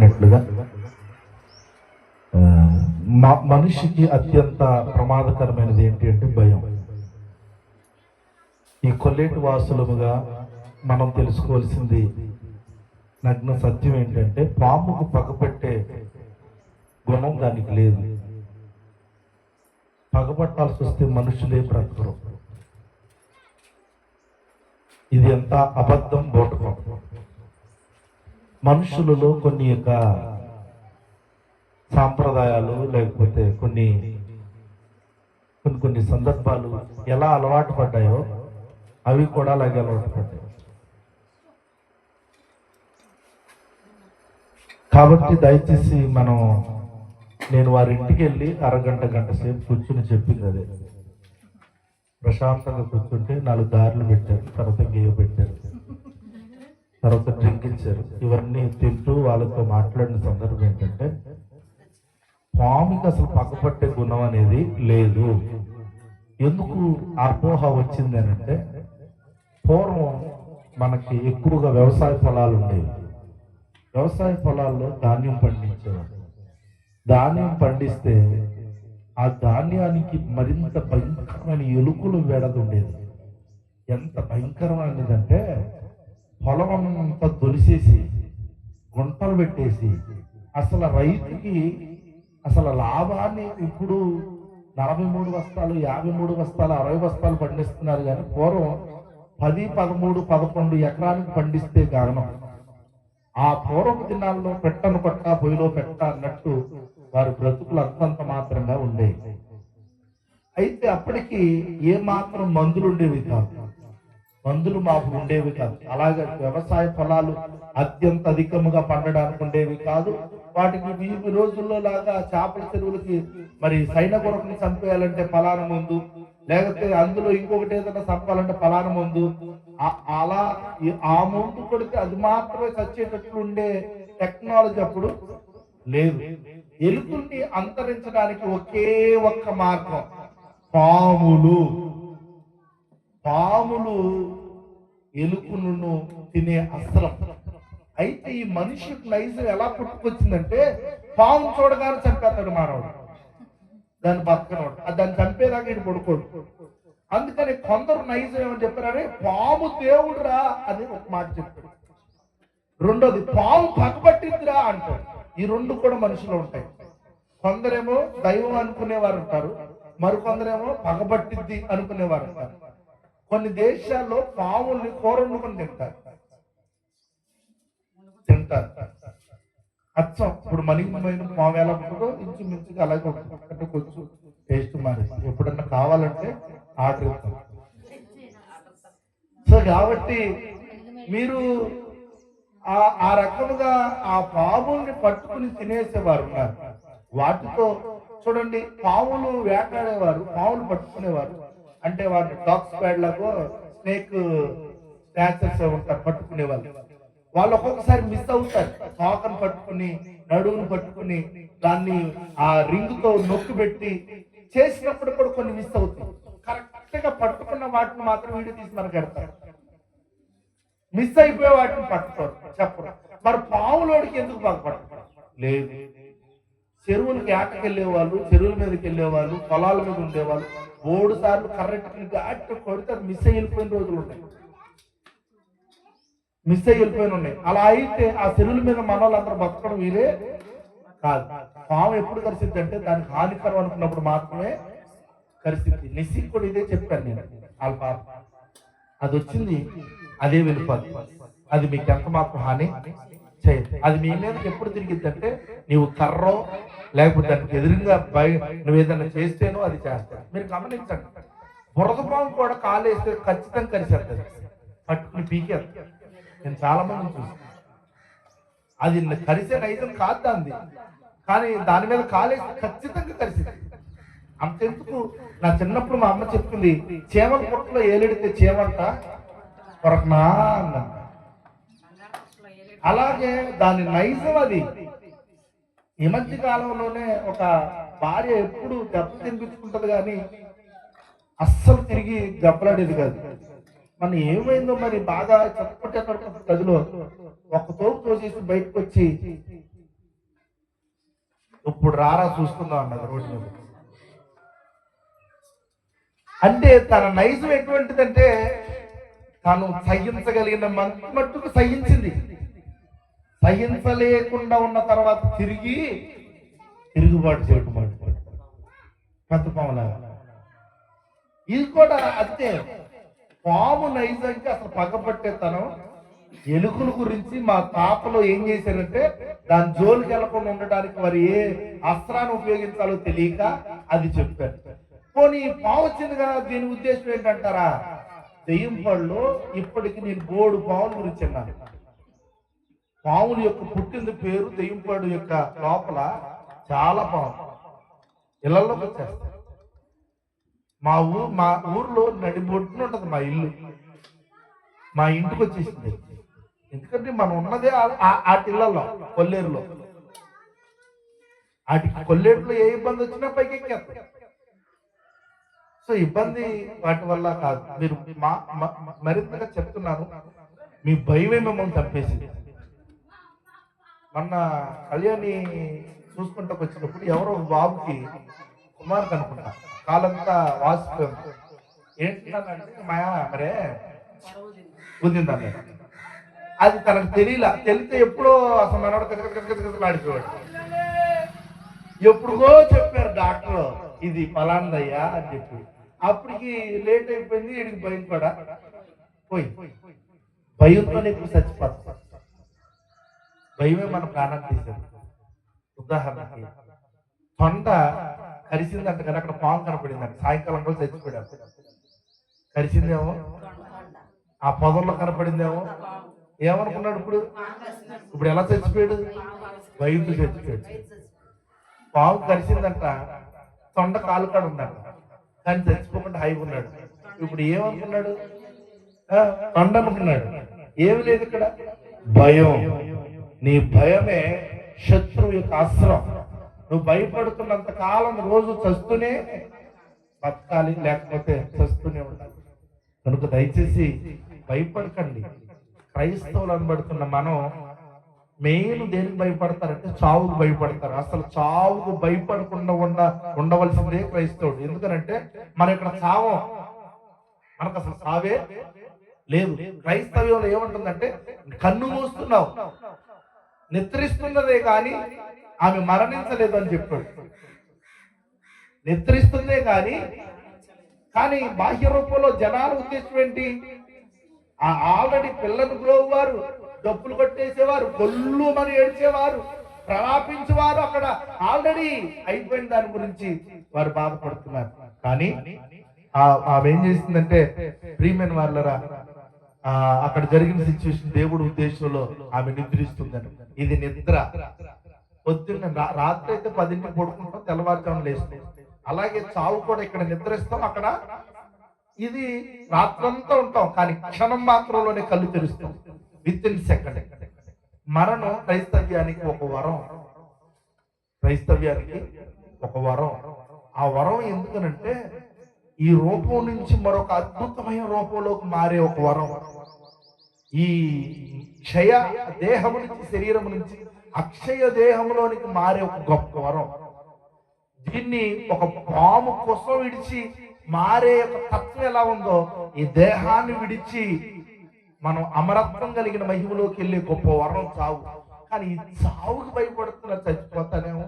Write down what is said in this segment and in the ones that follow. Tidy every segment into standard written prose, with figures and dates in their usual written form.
చెప్పినట్లుగా మనిషికి అత్యంత ప్రమాదకరమైనది ఏంటి అంటే భయం. ఈ కొల్లేటి వాసులముగా మనం తెలుసుకోవాల్సింది నగ్న సత్యం ఏంటంటే పాముకు పగపెట్టే గుణం దానికి లేదు. పగపట్టాల్సి వస్తే మనుషులే బ్రతకరు. ఇది ఎంత అబద్ధం బోటకం. మనుషులలో కొన్ని యొక్క సాంప్రదాయాలు లేకపోతే కొన్ని సందర్భాలు ఎలా అలవాటు పడ్డాయో అవి కూడా అలాగే అలవాటు పడ్డాయి. కాబట్టి దయచేసి నేను వారి ఇంటికి వెళ్ళి అరగంట గంట సేపు కూర్చుని చెప్పింది అదే. ప్రశాంతంగా కూర్చుంటే 4 దారులు పెట్టారు, తర్వాత గేయ పెట్టారు, తర్వాత డ్రింక్ ఇచ్చారు. ఇవన్నీ తింటూ వాళ్ళతో మాట్లాడిన సందర్భం ఏంటంటే పాముకి అసలు పక్కపట్టే గుణం అనేది లేదు. ఎందుకు అపోహ వచ్చింది అని అంటే పూర్వం మనకి ఎక్కువగా వ్యవసాయ పొలాలు ఉండేవి. వ్యవసాయ పొలాల్లో ధాన్యం పండించేవారు. ధాన్యం పండిస్తే ఆ ధాన్యానికి మరింత భయంకరమైన ఎలుకలు వేడదుండేది. ఎంత భయంకరమైనదంటే పొలం అంతా తొలిసేసి గుంటలు పెట్టేసి అసలు రైతుకి అసలు లాభాన్ని ఇప్పుడు 43 బస్తాలు 53 బస్తాలు 60 బస్తాలు పండిస్తున్నారు. కానీ పూర్వం 10, 13, 11 ఎకరానికి పండిస్తే కారణం ఆ పూర్వపు దినాల్లో పెట్టను కొట్ట పొయ్యిలో పెట్ట అన్నట్టు వారి బ్రతుకులు అంతంత మాత్రంగా ఉండేవి. అయితే అప్పటికి ఏ మాత్రం మందులు ఉండేవి కాదు, మందులు మాకు ఉండేవి కాదు. అలాగే వ్యవసాయ పొలాలు అత్యంత అధికముగా పండడానికి ఉండేవి కాదు. వాటికి ఈ రోజుల్లో లాగా చేపల చెరువులకి మరి సైన కొరకుని చంపేయాలంటే పలానా మందు, లేకపోతే అందులో ఇంకొకటి ఏదైనా చంపాలంటే పలానా మందు, అలా ఆ మందు కొడితే అది మాత్రమే చచ్చేటట్లు ఉండే టెక్నాలజీ అప్పుడు లేదు. ఎలుకల్ని అంతరించడానికి ఒకే ఒక్క మార్గం పాములు ఎలుకలను తినే అస్త్రం. అయితే ఈ మనిషికి నైజం ఎలా పుట్టుకొచ్చిందంటే పాము చూడగానే చంపేస్తాడు మానవుడు, దాన్ని బతకనోడు, దాన్ని చంపేదాకా ఇటు పడుకోడు. అందుకని కొందరు నైజం ఏమని చెప్పారని పాము దేవుడురా అని ఒక మాట చెప్పాడు. రెండోది పాము పగబట్టిందిరా అంటాడు. ఈ రెండు కూడా మనుషులు ఉంటాయి. కొందరేమో దైవం అనుకునేవారు ఉంటారు, మరికొందరేమో పగబట్టిద్ది అనుకునేవారు ఉంటారు. కొన్ని దేశాల్లో పాముల్ని కూర వండుకొని తింటారు. అచ్చం ఇప్పుడు మణిమైన పాము ఎలా ఉంటుందో ఇంచుమించుగా అలాగే ఉంటుంది, అంటే కొంచెం టేస్ట్ మారేసి ఎప్పుడన్నా కావాలంటే ఆర్డర్ ఇస్తాం. సో కాబట్టి మీరు ఆ రకముగా ఆ పాముల్ని పట్టుకుని తినేసేవారు ఉన్నారు. వాటితో చూడండి, పాములు వేటాడేవారు, పాములు పట్టుకునేవారు. అంటే వాటిని డాగ్స్ ప్యాడ్ లాగో స్నేక్ స్నాచర్స్ ఉంటారు పట్టుకునేవాళ్ళు. వాళ్ళు ఒక్కొక్కసారి మిస్ అవుతారు. తోకను పట్టుకుని నడువును పట్టుకుని దాన్ని ఆ రింగ్ తో నొక్కి పెట్టి చేసినప్పుడు కూడా కొన్ని మిస్ అవుతాయి. కరెక్ట్ గా పట్టుకున్న వాటిని మాత్రం వీడియో తీసి మనకు పెడతారు. మిస్ అయిపోయే వాటిని పట్టుకోరు, చెప్పరు. మరి పాములోడికి ఎందుకు బాగా పట్టుకోరు లేదు. చెరువులకి ఆటకెళ్లే వాళ్ళు, చెరువుల మీదకి వెళ్ళే వాళ్ళు, పొలాల మీద ఉండేవాళ్ళు 3 సార్లు కరెక్ట్ ఘాట్ కొడితే అది మిస్ అయ్యి వెళ్ళిపోయిన రోజులు ఉన్నాయి, మిస్ అయ్యి వెళ్ళిపోయిన ఉన్నాయి. అలా అయితే ఆ చెరువుల మీద మన వాళ్ళందరూ బతకడం వీరే కాదు. పాము ఎప్పుడు కరిసిద్ది అంటే దానికి హానికరం అనుకున్నప్పుడు మాత్రమే కరిసిద్ది. నిసిక్ కూడా ఇదే చెప్పాను నేను. ఆల్ఫా అది వచ్చింది అదే వెళ్ళిపోద్ది. అది మీకు ఎంత మాత్రం హాని చేయదు. అది మీ మీదకి ఎప్పుడు తిరిగిద్దంటే నీవు కర్రో లేకపోతే దానికి ఎదురుగా నువ్వు ఏదైనా చేస్తేనో అది చేస్తాను. మీరు గమనించండి, బురద పాము కూడా కాలేస్తే ఖచ్చితంగా కరిసేస్తుంది, పట్టుకుని పీకేస్తుంది. నేను చాలా మంది చూసాను. అది కరిసే నైజం కాదు దాన్ని, కానీ దాని మీద కాలేస్తే ఖచ్చితంగా కరిసింది. అంతెందుకు, నా చిన్నప్పుడు మా అమ్మ చెప్తుంది, చేమల పుట్టలో ఏలెడితే చేమంట కొరకనా అన్న. అలాగే దాని నైజం అది. ఈ మధ్య కాలంలోనే ఒక భార్య ఎప్పుడు దెబ్బ తినిపించుకుంటది కానీ అస్సలు తిరిగి దెబ్బలాడేది కాదు. మన ఏమైందో మరి బాగా చప్పటి గదిలో ఒక తోపు తోసేసి బయటకు వచ్చి ఇప్పుడు రారా చూసుకుందాం అన్నది రోడ్డు మీద. అంటే తన నైజం ఎటువంటిదంటే తాను సహించగలిగిన మట్టుకు సహించింది. సహించలేకుండా ఉన్న తర్వాత తిరుగుబాటు చేయటం పెద్ద పాములాగా. ఇది కూడా అంతే. పాము నైజంగా అసలు పగపట్టేతనం. ఎలుకల గురించి మా తాతలో ఏం చేశారంటే దాని జోలికి వెళ్ళకుండా ఉండడానికి వారు ఏ అస్త్రాన్ని ఉపయోగించాలో తెలియక అది చెప్పారు. పోనీ పాము వచ్చింది కదా, దీని ఉద్దేశం ఏంటంటారా? దెయ్యం పళ్ళు ఇప్పటికి నేను బోర్డు పాముల గురించి అన్నాను. పాముల యొక్క పుట్టింది పేరు దెయ్యంపాడు యొక్క లోపల చాలా పాము ఇళ్లలోకి వచ్చేస్తాయి. మా ఊర్లో నడిబొట్టున ఉంటది మా ఇల్లు. మా ఇంటికి వచ్చేసింది. ఎందుకంటే మనం ఉన్నదే ఆటిళ్లలో కొల్లేరులో. కొల్లేరులో ఏ ఇబ్బంది వచ్చినా పైకి ఎక్కేస్తాయి. సో ఇబ్బంది వాటి వల్ల కాదు. మీరు మరింతగా చెప్తున్నాను, మీ భయమే మిమ్మల్ని చంపేసింది. మొన్న కళ్యాణి చూసుకుంటూ వచ్చినప్పుడు ఎవరో బాబుకి కుమార్ కనుకుంటా కాలంతా వాసిపోయింది. ఏంటంటే మరే గుద్దిందన్న. అది తనకు తెలిస్తే ఎప్పుడో అసలు మనవాడు ఆడిపోయాడు. ఎప్పుడుగో చెప్పారు డాక్టర్ ఇది ఫలాందయ్యా అని చెప్పి. అప్పటికి లేట్ అయిపోయింది. వీడికి భయం కూడా పోయి భయంతోనే ఎక్కువ చచ్చిపోతాం. భయమే మన ప్రాణాన్ని తీసేది. ఉదాహరణకి తొండ కరిసిందంట కానీ అక్కడ పాము కనపడిందంట. సాయంకాలం కూడా చచ్చిపోయాడు. కరిసిందేమో, ఆ పొదల్లో కనపడిందేమో. ఏమనుకున్నాడు ఇప్పుడు ఎలా చచ్చిపోయాడు? భయంతో చచ్చిపోయాడు. పాము కరిసిందంట, తొండ కాలు కాడు ఉందంట, కానీ చచ్చిపోకుండా హాయిగా ఉన్నాడు. ఇప్పుడు ఏమనుకున్నాడు? తొండ అనుకున్నాడు. ఏమి లేదు ఇక్కడ, భయం. నీ భయమే శత్రువు యొక్క అస్త్రం. నువ్వు భయపడుతున్నంత కాలం రోజు చస్తూనే బతకాలి, లేకపోతే చస్తూనే ఉండాలి. కనుక దయచేసి భయపడకండి. క్రైస్తవులు అనబడుతున్న మనం మెయిన్ దేనికి భయపడతారంటే చావుకు భయపడతారు. అసలు చావుకు భయపడకుండా ఉండవలసిందే క్రైస్తవుడు. ఎందుకనంటే మనం ఇక్కడ చావం, మనకు అసలు చావే లేదు. క్రైస్తవ్యంలో ఏముంటుందంటే కన్ను మూస్తున్నావు, నిద్రిస్తున్నదే కానీ ఆమె మరణించలేదు అని చెప్పాడు. నిద్రిస్తుందే కానీ బాహ్య రూపంలో జనాల ఉద్దేశం ఏంటి? ఆల్రెడీ పిల్లలు గ్రోవారు, డప్పులు కొట్టేసేవారు, గొల్లు మరి ఏడ్చేవారు, ప్రలాపించేవారు అక్కడ ఆల్రెడీ అయిపోయిన దాని గురించి వారు బాధపడుతున్నారు. కానీ ఆమె ఏం చేసిందంటే ప్రియమైన వాళ్ళరా, అక్కడ జరిగిన సిచ్యువేషన్ దేవుడు ఉద్దేశంలో ఆమె నిద్రిస్తుందని. ఇది నిద్ర. పొద్దున్న రాత్రి అయితే 10ంటికి పడుకుంటాం, తెల్లవారుజామున లేస్తాం. అలాగే చావు కూడా ఇక్కడ నిద్రిస్తాం, అక్కడ ఇది రాత్రంతా ఉంటాం, కానీ క్షణం మాత్రంలోనే కళ్ళు తెరుస్తాం. With in second. మరణం క్రైస్తవ్యానికి ఒక వరం. క్రైస్తవ్యానికి ఒక వరం. ఆ వరం ఎందుకనంటే ఈ రూపం నుంచి మరొక అద్భుతమైన రూపంలోకి మారే ఒక వరం. ఈ క్షయ దేహము నుంచి, శరీరము నుంచి అక్షయ దేహంలోనికి మారే ఒక గొప్ప వరం. దీన్ని ఒక పాము కోసం విడిచి మారే ఒక తత్వం ఎలా ఉందో, ఈ దేహాన్ని విడిచి మనం అమరత్వం కలిగిన మహిమలోకి వెళ్ళే గొప్ప వరం చావు. కానీ ఈ చావుకి భయపడుతున్నా, చచ్చిపోతానేమో,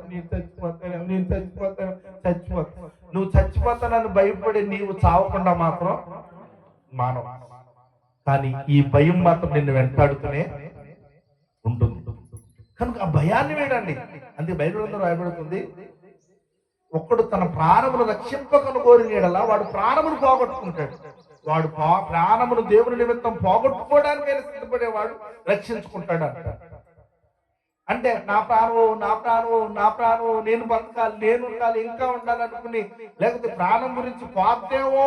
నువ్వు చచ్చిపోతానని భయపడి నీవు చావకుండా మాత్రం మానవ. కానీ ఈ భయం మాత్రం నిన్ను వెంటాడుతూనే ఉంటుంది. కనుక ఆ భయాన్ని వేడండి. అందుకే బైబిల్లో రాయబడుతుంది, ఒక్కడు తన ప్రాణమును రక్షింపకను కోరినీడలా వాడు ప్రాణమును పోగొట్టుకుంటాడు. వాడు ప్రాణమును దేవుని నిమిత్తం పోగొట్టుకోవడానికైనా సిద్ధపడేవాడు రక్షించుకుంటాడు అంట. అంటే నా ప్రాణము నేను బతకాలి, నేను ఉండాలి, ఇంకా ఉండాలనుకుని, లేకపోతే ప్రాణం గురించి పోతేమో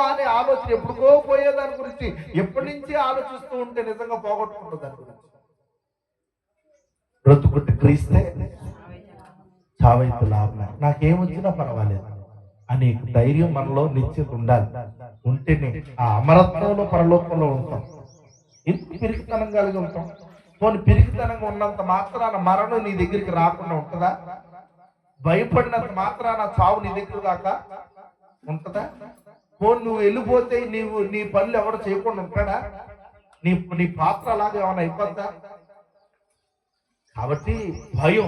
అనే ఆలోచన ఎప్పుడుకో పోయేదాని గురించి ఎప్పటి నుంచి ఆలోచిస్తూ ఉంటే నిజంగా పోగొట్టుకుంటుంది దాని గురించి. బ్రతుకుట్టి క్రీస్తే చావైతే లాభమే, నాకేమొచ్చినా పర్వాలేదు అనే ధైర్యం మనలో నిశ్చిత ఉండాలి. ఉంటేనే ఆ అమరత్వంలో పరలోకంలో ఉంటాం. ఎందుకు పిరికితనం కలిగి ఉంటాం? పోనీ పిరికితనంగా ఉన్నంత మాత్రాన మరణం నీ దగ్గరికి రాకుండా ఉంటుందా? భయపడినంత మాత్రాన చావు నీ దగ్గర దాకా ఉంటదా? పోనీ నువ్వు వెళ్ళిపోతే నీ పనులు ఎవరు చేయకుండా ఉంటాడా? నీ పాత్ర అలాగే ఏమైనా అయిపోద్దా? కాబట్టి భయం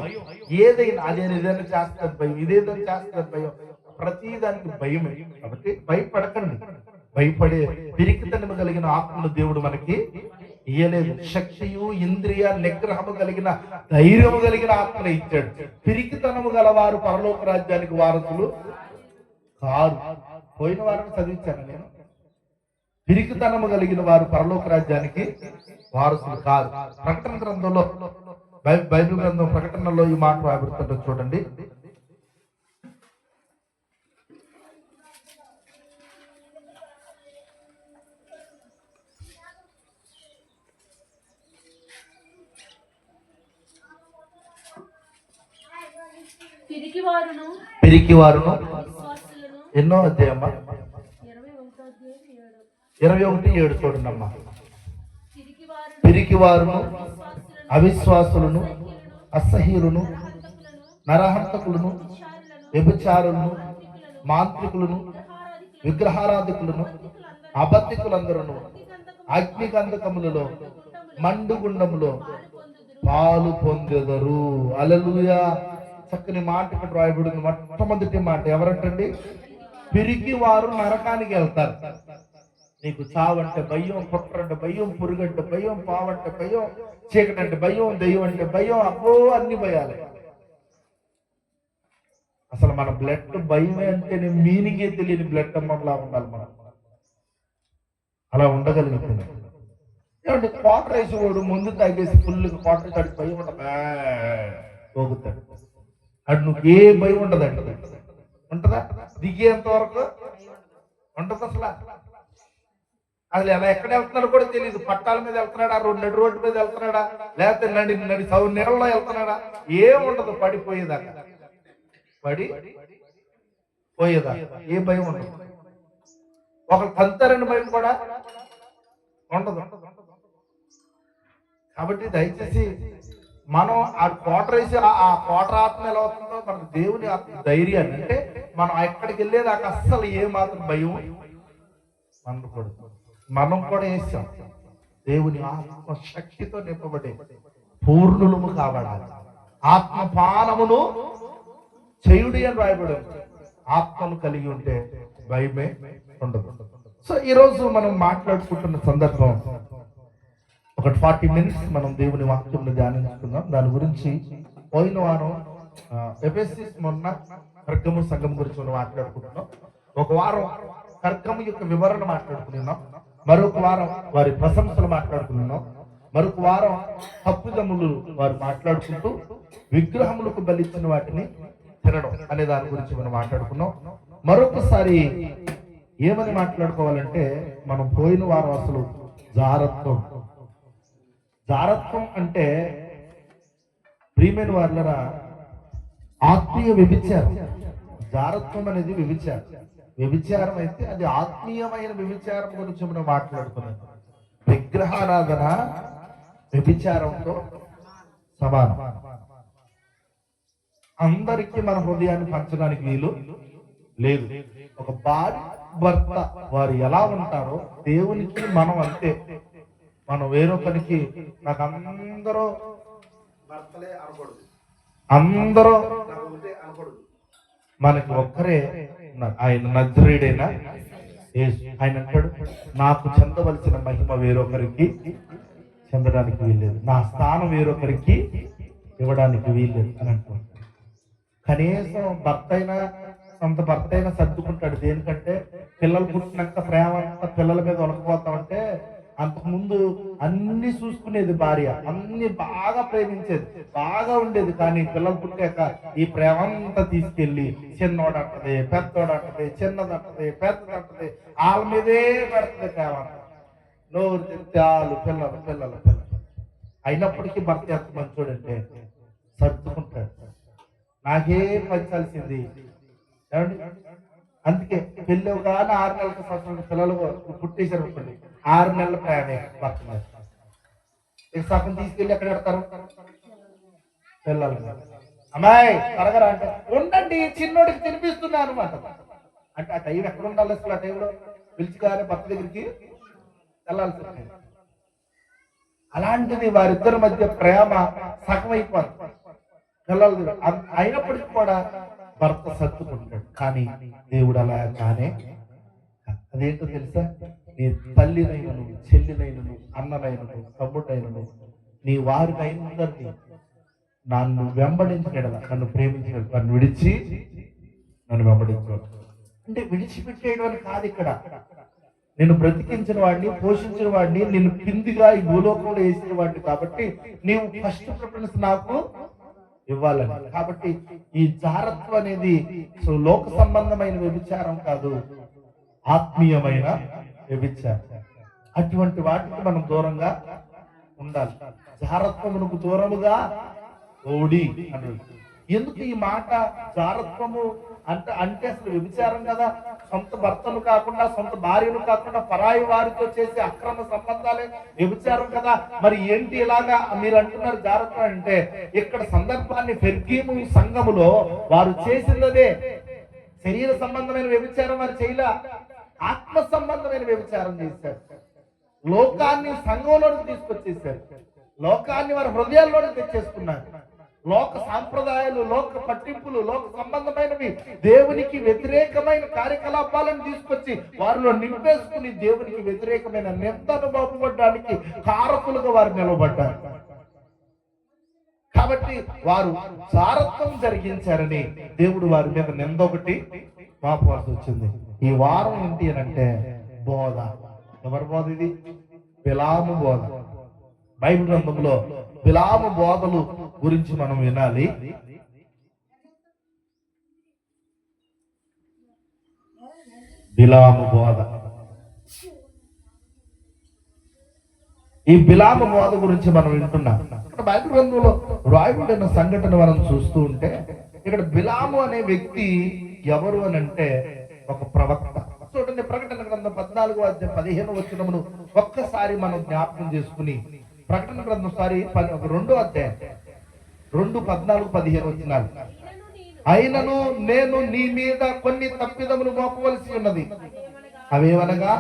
ఏదైనా ఏదైనా చేస్తుంది భయం, ఇదేదైనా చేస్తుంది భయం, ప్రతి దానికి భయమే. కాబట్టి భయపడకండి. భయపడే పిరికితనము కలిగిన ఆత్మను దేవుడు మనకి ఇయ్యలేదు. శక్తియు ఇంద్రియ నిగ్రహము కలిగిన ధైర్యము కలిగిన ఆత్మను ఇచ్చాడు. పిరికితనము గలవారు పరలోక రాజ్యానికి వారసులు కారు. పోయిన వారిని చదివించాను నేను. పిరికితనము కలిగిన వారు పరలోక రాజ్యానికి వారసులు కారు. ప్రకటన గ్రంథంలో, బైబిల్ గ్రంథం ప్రకటనలో ఈ మాట రాబడుతుందో చూడండి. పిరికివారును ఎన్నో అధ్యాయమ్మా? 21:7 చూడండి అమ్మా. పిరికివారును అవిశ్వాసులను అసహ్యులను నరహంతకులను వ్యభిచారులను మాంత్రికులను విగ్రహారాధికులను అబద్ధికులందరూ అగ్నిగంధకములలో మండుగుండములో పాలు పొందెదరు. హల్లెలూయా. చక్కని మాట ఇక్కడ రాయబడింది. మొట్టమొదటి మాట ఎవరంటండి? పిరికి వారు నరకానికి వెళ్తారు. నీకు చావంటే భయం, పుట్రంటే భయం, పురుగంటే భయం, పావంటే భయం, చీకటంటే భయం, దెయ్యం అంటే భయం, అబ్బో అన్ని భయాలే. అసలు మన బ్లడ్ భయమే అంటే మీనింగే తెలియని బ్లడ్ అమ్మలా ఉండాలి మనం. అలా ఉండగలుగుతుంది. ఏమంటే క్వార్టర్ వేసేవాడు ముందు తాగేసి ఫుల్ క్వార్టర్ తాడి భయం ఉండదా? పోగుతాడు. అటు నువ్వు ఏ భయం ఉండదు. అంటే ఉంటదా? దిగేంత వరకు ఉంటది. అసలు ఎలా ఎక్కడ వెళ్తున్నాడు కూడా తెలియదు. పట్టాల మీద వెళ్తున్నాడా, నడి రోడ్డు మీద వెళ్తున్నాడా, లేకపోతే నడి సౌ నీళ్ళలో వెళ్తున్నాడా, ఏముండదు. పడిపోయేదాకా పోయేదాకా ఏ భయం ఉండదు. ఒకరు తంతారని భయం కూడా ఉండదు. కాబట్టి దయచేసి మనం ఆ కోట వేసి ఆ కోట ఆత్మ ఎలా అవుతుందో మనకు దేవుని ఆత్మ ధైర్యాన్ని, అంటే మనం ఎక్కడికి వెళ్ళేదాకా అస్సలు ఏ మాత్రం భయం ఉండకూడదు. మనం కూడా వేసాం. దేవుని ఆత్మ శక్తితో నింపబడి పూర్ణులము కాబడాలి. ఆత్మపానమును చేయుడి అని రాయబడి, ఆత్మను కలిగి ఉంటే భయమే ఉండదు. సో ఈరోజు మనం మాట్లాడుకుంటున్న సందర్భం ఒక 40 minutes మనం దేవుని వాక్యం ధ్యానించుకుందాం. దాని గురించి పోయిన వారం ఎఫెసీస్ మొన్న కర్గము సంఘం గురించి మనం మాట్లాడుకుంటున్నాం. ఒక వారం కర్గము యొక్క వివరణ మాట్లాడుకున్నాం. మరొక వారం వారి ప్రశంసలు మాట్లాడుకున్నాం. మరొక వారం తప్పుదమ్ములు వారు మాట్లాడుకుంటూ విగ్రహములకు బలిచ్చిన వాటిని తినడం అనే దాని గురించి మనం మాట్లాడుకున్నాం. మరొకసారి ఏమని మాట్లాడుకోవాలంటే, మనం పోయిన వారం అసలు జారత్వం అంటే ప్రియమైన వాళ్ళ ఆత్మీయ వ్యభిచారం. జారత్వం అనేది వ్యభిచారం అయితే అది ఆత్మీయమైన వ్యభిచారం గురించి మనం మాట్లాడుకున్నాం. విగ్రహారాధన వ్యభిచారంతో సమానం. అందరికీ మన హృదయాన్ని పంచడానికి వీలు లేదు. ఒక భార్య భర్త వారు ఎలా ఉంటారో దేవునికి మనం అంతే. మనం వేరొకరికి నాకు అందరూ భర్తలే అనకూడదు, అందరూ అనకూడదు. మనకి ఒక్కరే ఆయన నజరేయుడైన యేసు. ఆయన అంటాడు, నాకు చెందవలసిన మహిమ వేరొకరికి చెందడానికి వీల్లేదు, నా స్థానం వేరొకరికి ఇవ్వడానికి వీల్లేదు అని అంటాడు. కనీసం సొంత భర్త అయినా సర్దుకుంటాడు. దేనికంటే పిల్లలు పుట్టినాక ప్రేమ అంతా పిల్లల మీద ఒలకపోతామంటే, అంతకుముందు అన్ని చూసుకునేది భార్య, అన్ని బాగా ప్రేమించేది, బాగా ఉండేది. కానీ పిల్లలు పుట్టాక ఈ ప్రేమ అంతా తీసుకెళ్లి చిన్నోడంటది, పెద్దోడంటది, చిన్నదంటది, పెద్దదంటది, వాళ్ళ మీదే పెడుతుంది ప్రేమ. నోరు తెత్తాలు పిల్లలు అయినప్పటికీ భర్త ఎంత మంచోడంటే సర్దుకుంటాడు. నాకే పంచాల్సింది ఏమండి. అందుకే పెళ్ళి కానీ 6 నెలల సంవత్సరం పిల్లలు పుట్టేశారు అనుకోండి, 6 నెలల ప్రయాణం భర్త సగం తీసుకెళ్ళి ఎక్కడ పెడతారు? పిల్లలు. అమ్మాయి త్వరగా అంటే ఉండండి చిన్నోడికి తినిపిస్తున్నా అనమాట. అంటే ఆ టైం ఎక్కడ ఉండాలి అసలు? ఆ టైంలో పిలుచుకోవాలి భర్త దగ్గరికి వెళ్ళాల్సి. అలాంటిది వారిద్దరి మధ్య ప్రేమ సగం అయిపోతుంది. పిల్లలు అయినప్పటికీ కూడా భర్త సర్దుకుంటాడు. కానీ దేవుడు అలా కానే. అదేంటో తెలుసా? నీ తల్లినైనను, చెల్లినైనను, అన్ననైనను, తమ్ముడైనను, నీ వారినైనందరినీ నన్ను వెంబడించగల, నన్ను ప్రేమించగల, నన్ను విడిచి నన్ను వెంబడించగలడు. అంటే విడిచిపెట్టేయడం అని కాదు ఇక్కడ. నేను బ్రతికించిన వాడిని, పోషించిన వాడిని, నిన్ను కిందిగా ఈ భూలోకంలో వేసిన వాడిని, కాబట్టి నీవు ఫస్ట్ ప్రిఫరెన్స్ నాకు ఇవ్వాలని. కాబట్టి ఈ జారత్వం అనేది లోక సంబంధమైన వ్యభిచారం కాదు, ఆత్మీయమైన వ్యభిచారం. అటువంటి వాటికి మనం దూరంగా ఉండాలి. జారత్వమునకు దూరముగా ఓడి అన్నాడు. ఎందుకు ఈ మాట జారత్వము అంటే అసలు వ్యభిచారం కదా. సొంత భర్తను కాకుండా, సొంత భార్యను కాకుండా పరాయి వారితో చేసే అక్రమ సంబంధాలే వ్యభిచారం కదా. మరి ఏంటి ఇలాగా మీరు అంటున్నారు జారత్వం అంటే? ఇక్కడ సందర్భాన్ని పెర్గీము సంఘములో వారు చేసిందదే. శరీర సంబంధమైన వ్యభిచారం వారు చేయలే, ఆత్మ సంబంధమైన వ్యభిచారం చేశారు. లోకాన్ని సంఘంలోకి తీసుకొచ్చేసారు, లోకాన్ని వారి హృదయాల్లోకి తెచ్చేసుకున్నారు. లోక సాంప్రదాయాలు, లోక పట్టింపులు, లోక సంబంధమైనవి, దేవునికి వ్యతిరేకమైన కార్యకలాపాలను తీసుకొచ్చి వారిలో నింపేసుకుని దేవునికి వ్యతిరేకమైన నిందను బాగుపడడానికి కారకులుగా వారు నిలబడ్డారు. కాబట్టి వారు జారత్వం జరిగించారని దేవుడు వారి మీద నింద ఒకటి మాపవలసి వచ్చింది. ఈ వారం ఏంటి అని అంటే బోధ. ఎవరి బోధ ఇది? బిలాము బోధ. బైబిల్ గ్రంథంలో బిలాము బోధలు గురించి మనం వినాలి. బిలాము బోధ. ఈ బిలాము బోధ గురించి మనం వింటున్నాం. ఇక్కడ బైబిల్ గ్రంథంలో రాయబడిన సంఘటన మనం చూస్తూ ఉంటే, ఇక్కడ బిలాము అనే వ్యక్తి ఎవరు అని అంటే ఒక ప్రవక్త. చూడండి, ప్రకటన గ్రంథం 14:15 ఒక్కసారి మనం జ్ఞాపకం చేసుకుని, ప్రకటన గ్రంథం 2 అధ్యాయం 2:14-15 అయినను నేను నీ మీద కొన్ని తప్పిదములు మోపవలసి ఉన్నది. అవేవనగా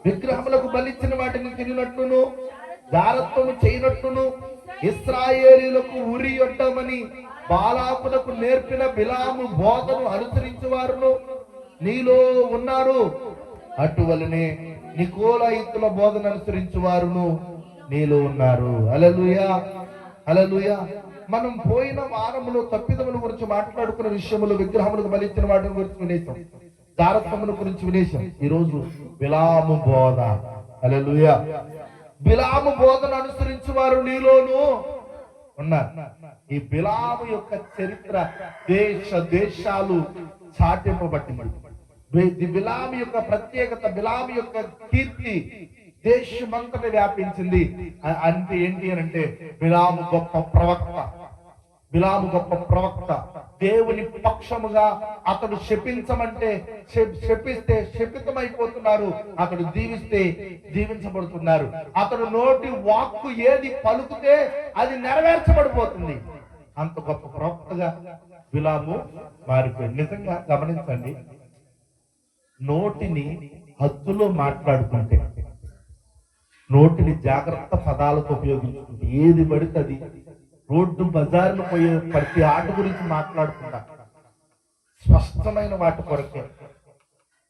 విగ్రహములకు బలిచ్చిన వాటిని తినట్టును, జారత్వము చేయనట్టును, ఇశ్రాయేలీయులకు ఉరి యొట్టమని బాలాకులకు నేర్పిన బిలాము బోధను అనుసరించేవారును నీలో ఉన్నారు. అటువలనే నికోలాయితుల బోధన అనుసరించేవారును నీలో ఉన్నారు. హల్లెలూయా, హల్లెలూయా. మనం పోయిన వారములో తప్పిదముల గురించి మాట్లాడుకున్న విషయములు, విగ్రహములకు బలిచ్చిన వాటిని గురించి వినేసాం, జారత్వముల గురించి వినేసాం. ఈరోజు బిలాము బోధ. హల్లెలూయా. బిలాము బోధన అనుసరించే వారు నీలోను ఉన్నారు. ఈ బిలాము యొక్క చరిత్ర దేశాలు చాటింపబట్టింది. బిలాము యొక్క ప్రత్యేకత, బిలాము యొక్క కీర్తి దేశమంతట వ్యాపించింది. అంటే ఏంటి అని అంటే బిలాము గొప్ప ప్రవక్త. బిలాము గొప్ప ప్రవక్త. దేవుని పక్షముగా అతడు శపించమంటే శపిస్తే శపితమైపోతున్నారు, అతడు దీవిస్తే దీవించబడుతున్నారు. అతడు నోటి వాక్కు ఏది పలుకుతే అది నెరవేర్చబడిపోతుంది. అంత గొప్ప ప్రవక్తగా బిలాము మారిపోయింది. నిజంగా గమనించండి, నోటిని హద్దులో మాట్లాడుకుంటే, నోటిని జాగ్రత్త పదాలతో ఉపయోగించుకుంటే, ఏది పడితే అది, రోడ్డు బజార్లు పోయే ప్రతి ఆట గురించి మాట్లాడుకుంటా, స్పష్టమైన వాటి కొరకే,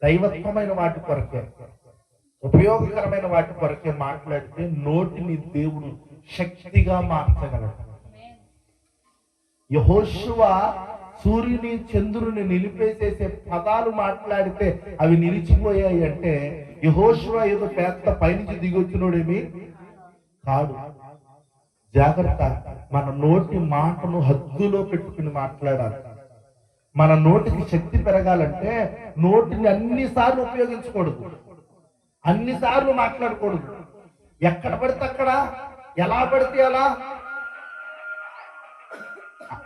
దైవత్వమైన వాటి కొరకే, ఉపయోగకరమైన వాటి కొరకే మాట్లాడితే నోటిని దేవుడు శక్తిగా మార్చగలడు. యెహోషువ సూర్యుని చంద్రుని నిలిపేసేసే పదాలు మాట్లాడితే అవి నిలిచిపోయాయి అంటే యెహోషువ ఏదో పెద్ద పైనుంచి దిగొచ్చినోడేమి కాదు. జాగ్రత్త, మన నోటి మాటను హద్దులో పెట్టుకుని మాట్లాడాలి. మన నోటికి శక్తి పెరగాలంటే నోటిని అన్నిసార్లు ఉపయోగించకూడదు, అన్నిసార్లు మాట్లాడకూడదు. ఎక్కడ పడితే అక్కడ, ఎలా పడితే అలా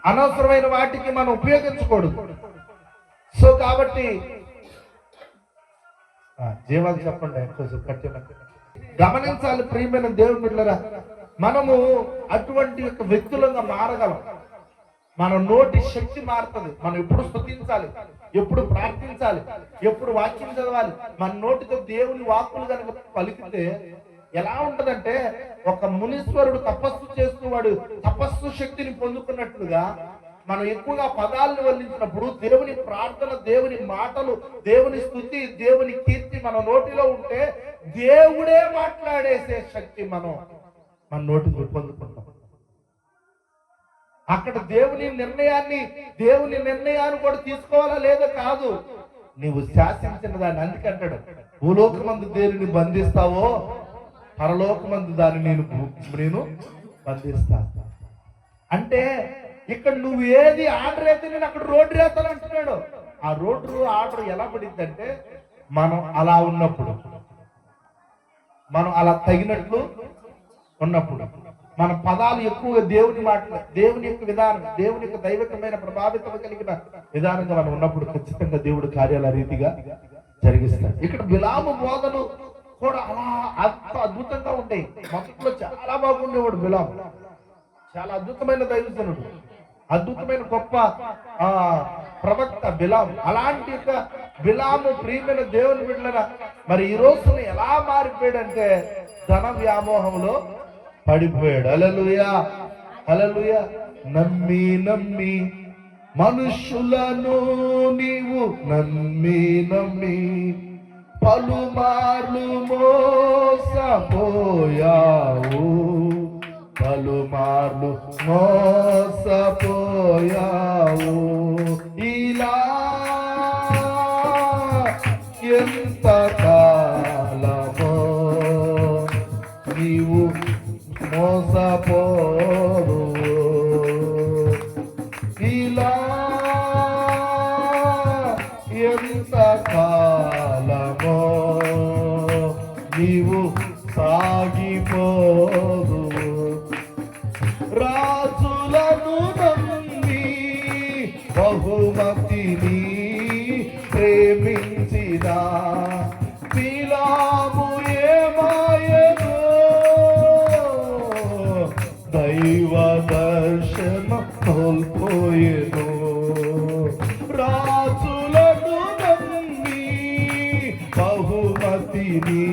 అనవసరమైన వాటికి మనం ఉపయోగించకూడదు. సో కాబట్టి జీవాలు చెప్పండి, కొంచెం కట్టిన గమనించాలి. ప్రియమైన దేవుని బిడ్డలారా, మనము అటువంటి యొక్క వ్యక్తులుగా మారగలం. మన నోటి శక్తి మారుతుంది. మనం ఎప్పుడు స్తుతించాలి, ఎప్పుడు ప్రార్థించాలి, ఎప్పుడు వాక్యం చదవాలి. మన నోటితో దేవుని వాక్కులు కనుక పలికితే ఎలా ఉంటదంటే, ఒక మునీశ్వరుడు తపస్సు చేస్తూ వాడు తపస్సు శక్తిని పొందుకున్నట్లుగా మనం ఎక్కువగా పదాలను వల్లించినప్పుడు దేవుని ప్రార్థన, దేవుని మాటలు, దేవుని స్తుతి, దేవుని కీర్తి మన నోటిలో ఉంటే దేవుడే మాట్లాడేసే శక్తి మన నోటితో పొందుకుంటాం. అక్కడ దేవుని నిర్ణయాన్ని కూడా తీసుకోవాలా లేదా కాదు, నీవు శాసించిన దాన్ని. అందుకంటాడు, భూలోకమందు దేనిని బంధిస్తావో పరలోకమందు దాన్ని నేను బంధిస్తా. అంటే ఇక్కడ నువ్వు ఏది ఆర్డర్ అయితే నేను అక్కడ రోడ్డు రేస్తాను అంటున్నాడు. ఆ రోడ్డు ఆర్డర్ ఎలా పడింది అంటే, మనం అలా ఉన్నప్పుడు, మనం అలా తగినట్లు ఉన్నప్పుడు, మన పదాలు ఎక్కువగా దేవుని మాటలు, దేవుని యొక్క విధానం, దేవుని యొక్క దైవికమైన ప్రభావితం కలిగిన విధానంగా మనం ఉన్నప్పుడు ఖచ్చితంగా దేవుడు కార్యాల రీతిగా జరిగిస్తాడు. ఇక్కడ బిలాము బోధను కూడా అలా అంత అద్భుతంగా ఉంటాయి. మొదట్లో చాలా బాగుండేవాడు బిలాము, చాలా అద్భుతమైన దైవజనుడు, అద్భుతమైన గొప్ప ప్రవక్త బిలాము. అలాంటి యొక్క బిలాము ప్రియమైన దేవుని బిడ్డలరా, మరి ఈ రోజున ఎలా మారిపోయాడంటే ధన వ్యామోహంలో పడిపోయాడు. హల్లెలూయా, హల్లెలూయా. నమ్మి మనుషులను నీవు నమ్మి పలుమార్లు మోసపోయావు, పలుమార్లు మోసపోయావు. ఇలా ఎంత కాలమో నీవు మోసపోదు, ఇలా ఎంత కాలమో నీవు సాగిపోదు. రాజులను నమ్మి బహుమతిని ప్రేమించిన బిలాము ఏమాయను, దైవ దర్శన కోల్పోయేను. రాజులను నమ్మి బహుమతిని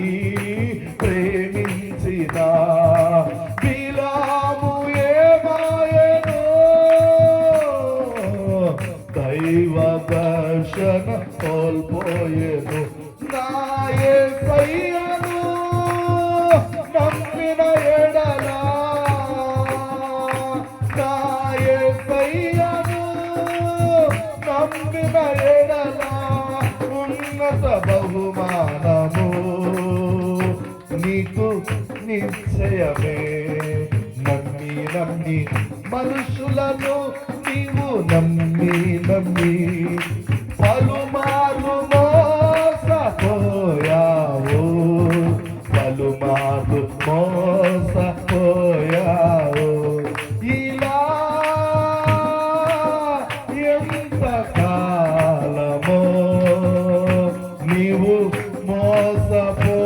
ప్రేమించిన బిలాము ఏమాయను, దైవ దర్శన కోల్పోయేను. నా యేసయ్యను నమ్మిన ఎడలా, నా యేసయ్యను నమ్మిన ఎడలా ఉన్నత బహుమానము నీకు నిశ్చయమే. నమ్మి మనుషులను నీవు నమ్మి పలుమార్లు మోసపోయావు, పలుమార్లు మోసపోయావు. ఇలా ఎంత కాలమో నీవు మోసపోదువో,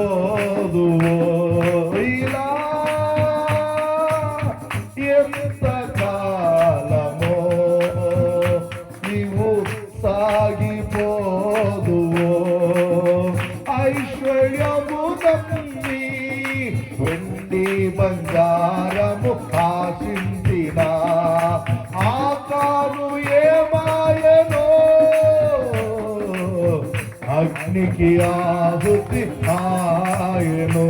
ఇలా ఎంత కాలమో నీవు సాగిపోదువో. ఐశ్వర్యము నమ్మి వెండి బంగారము ఆశించిన ఆకాను ఏమాయనో, అగ్నికి ఆహుతి ఆయనో.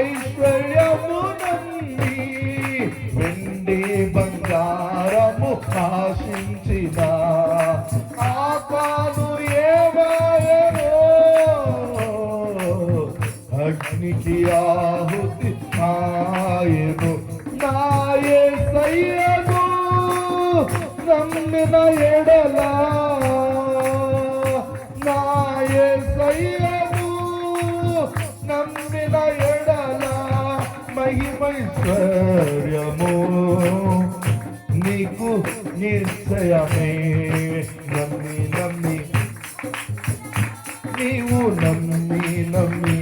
ఐశ్వర్యము నమ్మి వెండి బంగారము ఆశించిన ఆకాను ఏమాయనో, అగ్నికి ఆహుతి ఆయను. నా యేసయ్యను నమ్మిన ఎడలా, నా యేసయ్యను నమ్మిన ఎడలా మహిమైశ్వర్యము నీకు నిశ్చయమే. నమ్మి నీవు నమ్మి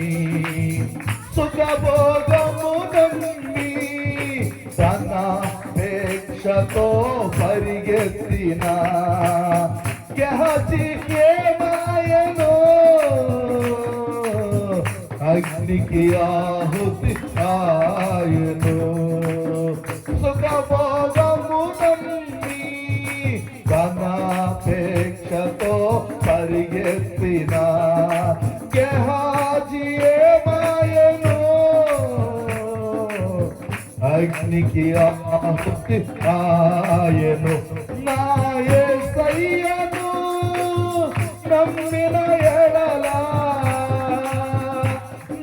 సుఖభోగము నమ్మి ధనాపేక్ష అపేక్షతో పరిగెత్తిన గెహజీ ఏమాయను అగ్నికి ఆహుతి ఆయను సుఖభోగము నమ్మి ఘనాపేక్షతో పరిగెత్తిన గెహజీ ఏమాయను అగ్నికి ఆహుతి ఆయను నా యేసయ్యను నమ్మిన ఎడలా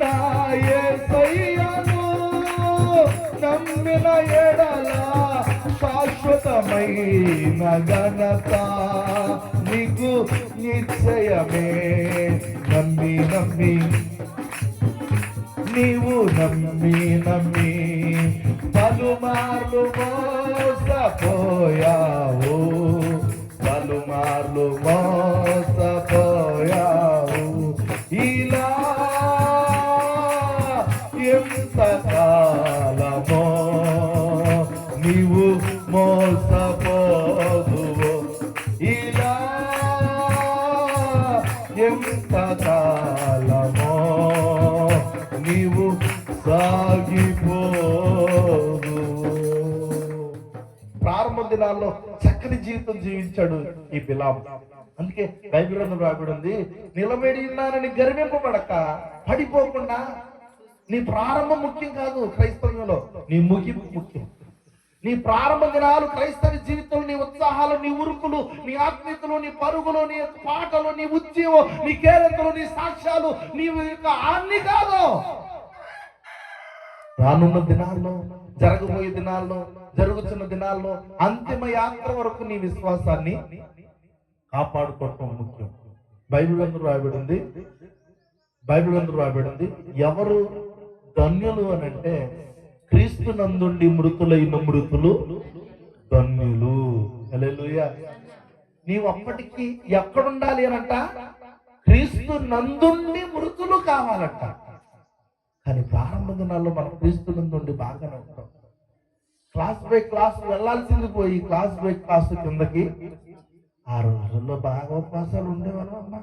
నా యేసయ్యను నమ్మిన ఎడలా శాశ్వతమైన ఘనత నీకు నిశ్చయమే నమ్మి నమ్మి నీవు నమ్మి పలుమార్లు మోసపోయావు పలుమార్లు మోసపోయావు ఇలా ఎంత కాలమో నీవు మోసపోదువో ఇలా ఎంత కాలమో నీవు సాగిపోదు. ప్రారంభ దినాల్లో చక్కని జీవితం జీవించాడు ఈ బిలాము. అందుకే బైబిల్ గ్రంథం రాబడి ఉంది, నిలబడి ఉన్నానని గర్వింపబడక పడిపోకుండా. నీ ప్రారంభం ముఖ్యం కాదు క్రైస్తవ్యంలో, నీ ముగింపు ముఖ్యం. నీ ప్రారంభ దినాలు క్రైస్తవ జీవితంలో నీ ఉత్సాహాలు, నీ ఉరుకులు, నీ ఆత్మీయతలు, నీ పరుగులు, నీ పాటలు, నీ ఉద్యమం, నీ కేరింతలు, నీ సాక్ష్యాలు, నీ యొక్క అన్ని కాదు. రానున్న దినాల్లో, జరగబోయే దినాల్లో, జరుగుతున్న దినాల్లో అంతిమ యాత్ర వరకు నీ విశ్వాసాన్ని కాపాడుకోవటం ముఖ్యం. బైబిల్ గ్రంథం రాయబడి ఉంది ఎవరు ధన్యులు అని అంటే క్రీస్తు నందుండి మృతులైన మృతులు ధన్యులు. హల్లెలూయా. నీవు అప్పటికి ఎక్కడుండాలి అనంట? క్రీస్తు నందుండి మృతులు కావాలంట. కానీ ప్రారంభ దినాల్లో మనం క్రీస్తు నందుండి బాగానే ఉంటాం. క్లాస్ బై క్లాస్ వెళ్లాల్సింది పోయి క్లాస్ బై క్లాస్ కిందకి. ఆ రోజుల్లో బాగా ఉపవాసాలు ఉండేవారు అమ్మ.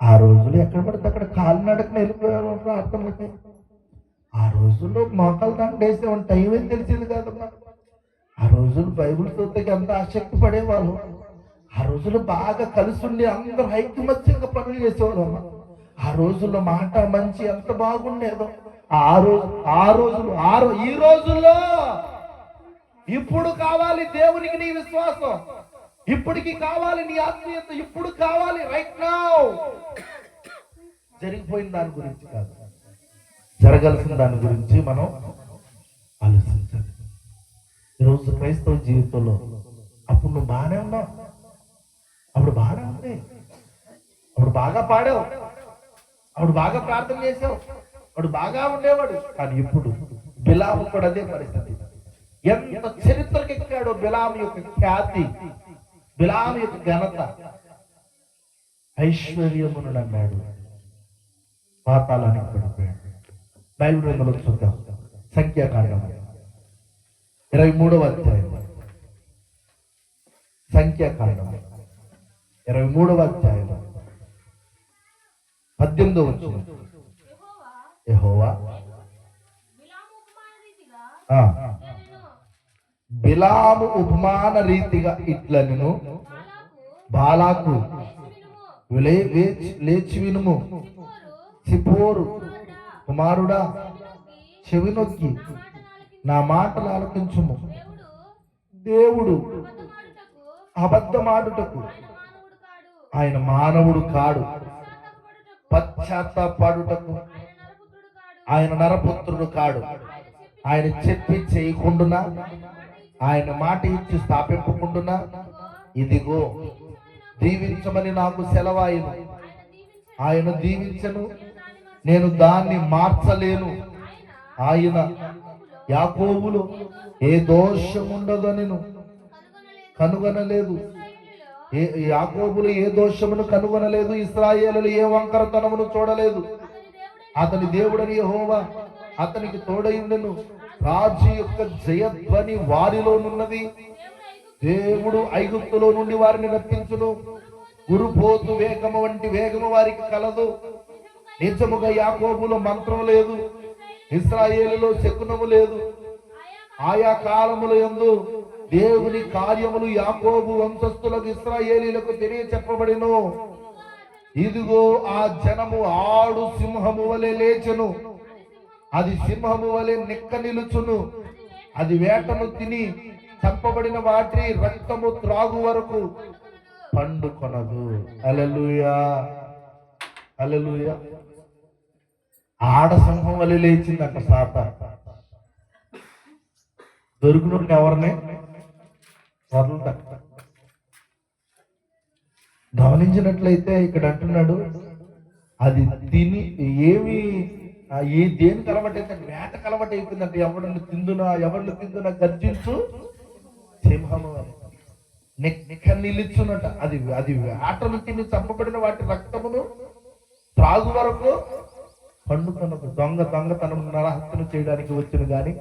ఆ రోజులు ఎక్కడ పడితే అక్కడ కాలినడకన వెళ్ళిపోయేవారు ప్రార్థనలకి. ఆ రోజుల్లో మోకాలు దండేసేవాళ్ళు, టైం ఏం తెలిసింది కాదమ్మా. ఆ రోజులు బైబిల్ చదివితే ఎంత ఆసక్తి పడేవాళ్ళు. ఆ రోజులు బాగా కలిసి ఉండి అందరూ ఐకమత్యంగా పనులు చేసేవారు అమ్మ. ఆ రోజుల్లో మాట మంచి ఎంత బాగుండేదో. ఈ రోజుల్లో ఇప్పుడు కావాలి దేవునికి నీ విశ్వాసం, ఇప్పటికి కావాలి నీ ఆత్మీయత, ఇప్పుడు కావాలి రైట్ నౌ. జరిగిపోయిన దాని గురించి కాదు, జరగాల్సిన దాని గురించి మనం ఆలోచించాలి. ఈరోజు క్రైస్తవ జీవితంలో అప్పుడు నువ్వు బాగానే ఉన్నావు, అప్పుడు బాగానే ఉంది, అప్పుడు బాగా పాడావు, అప్పుడు బాగా ప్రార్థన చేసావు, అప్పుడు బాగా ఉండేవాడు. కానీ ఇప్పుడు బిలాము కూడా అదే పరిస్థితి. ఎంత చరిత్రకి ఎక్కాడో బిలాము యొక్క ఖ్యాతి, బిలాము యొక్క ఘనత. ఐశ్వర్యమును నమ్మాడు, పాతాళానికి పడిపోయాడు. బైబిల్ గ్రంథంలో చూద్దాం. సంఖ్యాకాండం 23వ అధ్యాయం. సంఖ్యాకాండం 23వ అధ్యాయం 18వ వచనం. యెహోవా బిలాము ఉపమాన రీతిగా ఇట్లనెను, బాలాకు లేచి వినుము, సిపోరు కుమారుడా చెవినొక్కి నా మాటలు ఆలకించుము. దేవుడు అబద్ధమాడుటకు ఆయన మానవుడు కాడు, పశ్చాత్తాపడుటకు ఆయన నరపుత్రుడు కాడు. ఆయన చెప్పి చేయకుండునా, ఆయన మాట ఇచ్చి స్థాపింపకుండునా, ఇదిగో దీవించమని నాకు సెలవాయను, ఆయన దీవించను, నేను దాన్ని మార్చలేను. ఆయన యాకోబులో ఏ దోషముండదని కనుగొనలేదు, యాకోబులు ఏ దోషమును కనుగొనలేదు, ఇశ్రాయేలులు ఏ వంకరతనమును చూడలేదు. అతని దేవుడని యెహోవా అతనికి తోడైండెను, రాజు యొక్క జయధ్వని వారిలోనున్నది. దేవుడు ఐగుప్తులో నుండి వారిని రప్పించును. ఉరుపోతు వేగము వంటి వేగము వారికి కలదు. నిజముగా యాకోబులో మంత్రం లేదు, ఇశ్రాయేలులో శకునము లేదు. ఆయా కాలముల యందు దేవుని కార్యములు యాకోబు వంశస్థులకు ఇశ్రాయేలీలకు తెలియచెప్పబడిను. ఇదిగో ఆ జనము ఆడు సింహము వలె లేచెను. అది సింహము వలె నిక్క నిలుచును. అది వేటను తిని చంపబడిన వాటి రక్తము త్రాగు వరకు పండుకొనదు. హల్లెలూయా, హల్లెలూయా. ఆడ సింహం వలె లేచిందంట సాతాను. దొరికినట్టు ఎవరిని వదలట. గమనించినట్లయితే ఇక్కడ అంటున్నాడు, అది తిని ఏమి దేనికి అలవాటైతే వేటకు అలవాటు అయిపోయిందంటే ఎవరిని తిందునా గర్జించు సింహము అని నిక్క నిలుచున్నట. అది వేటను తిని చంపబడిన వాటి రక్తమును త్రాగు వరకు పండుకొనదు. దొంగతనం నరహత్యను చేయడానికి వచ్చిన గాని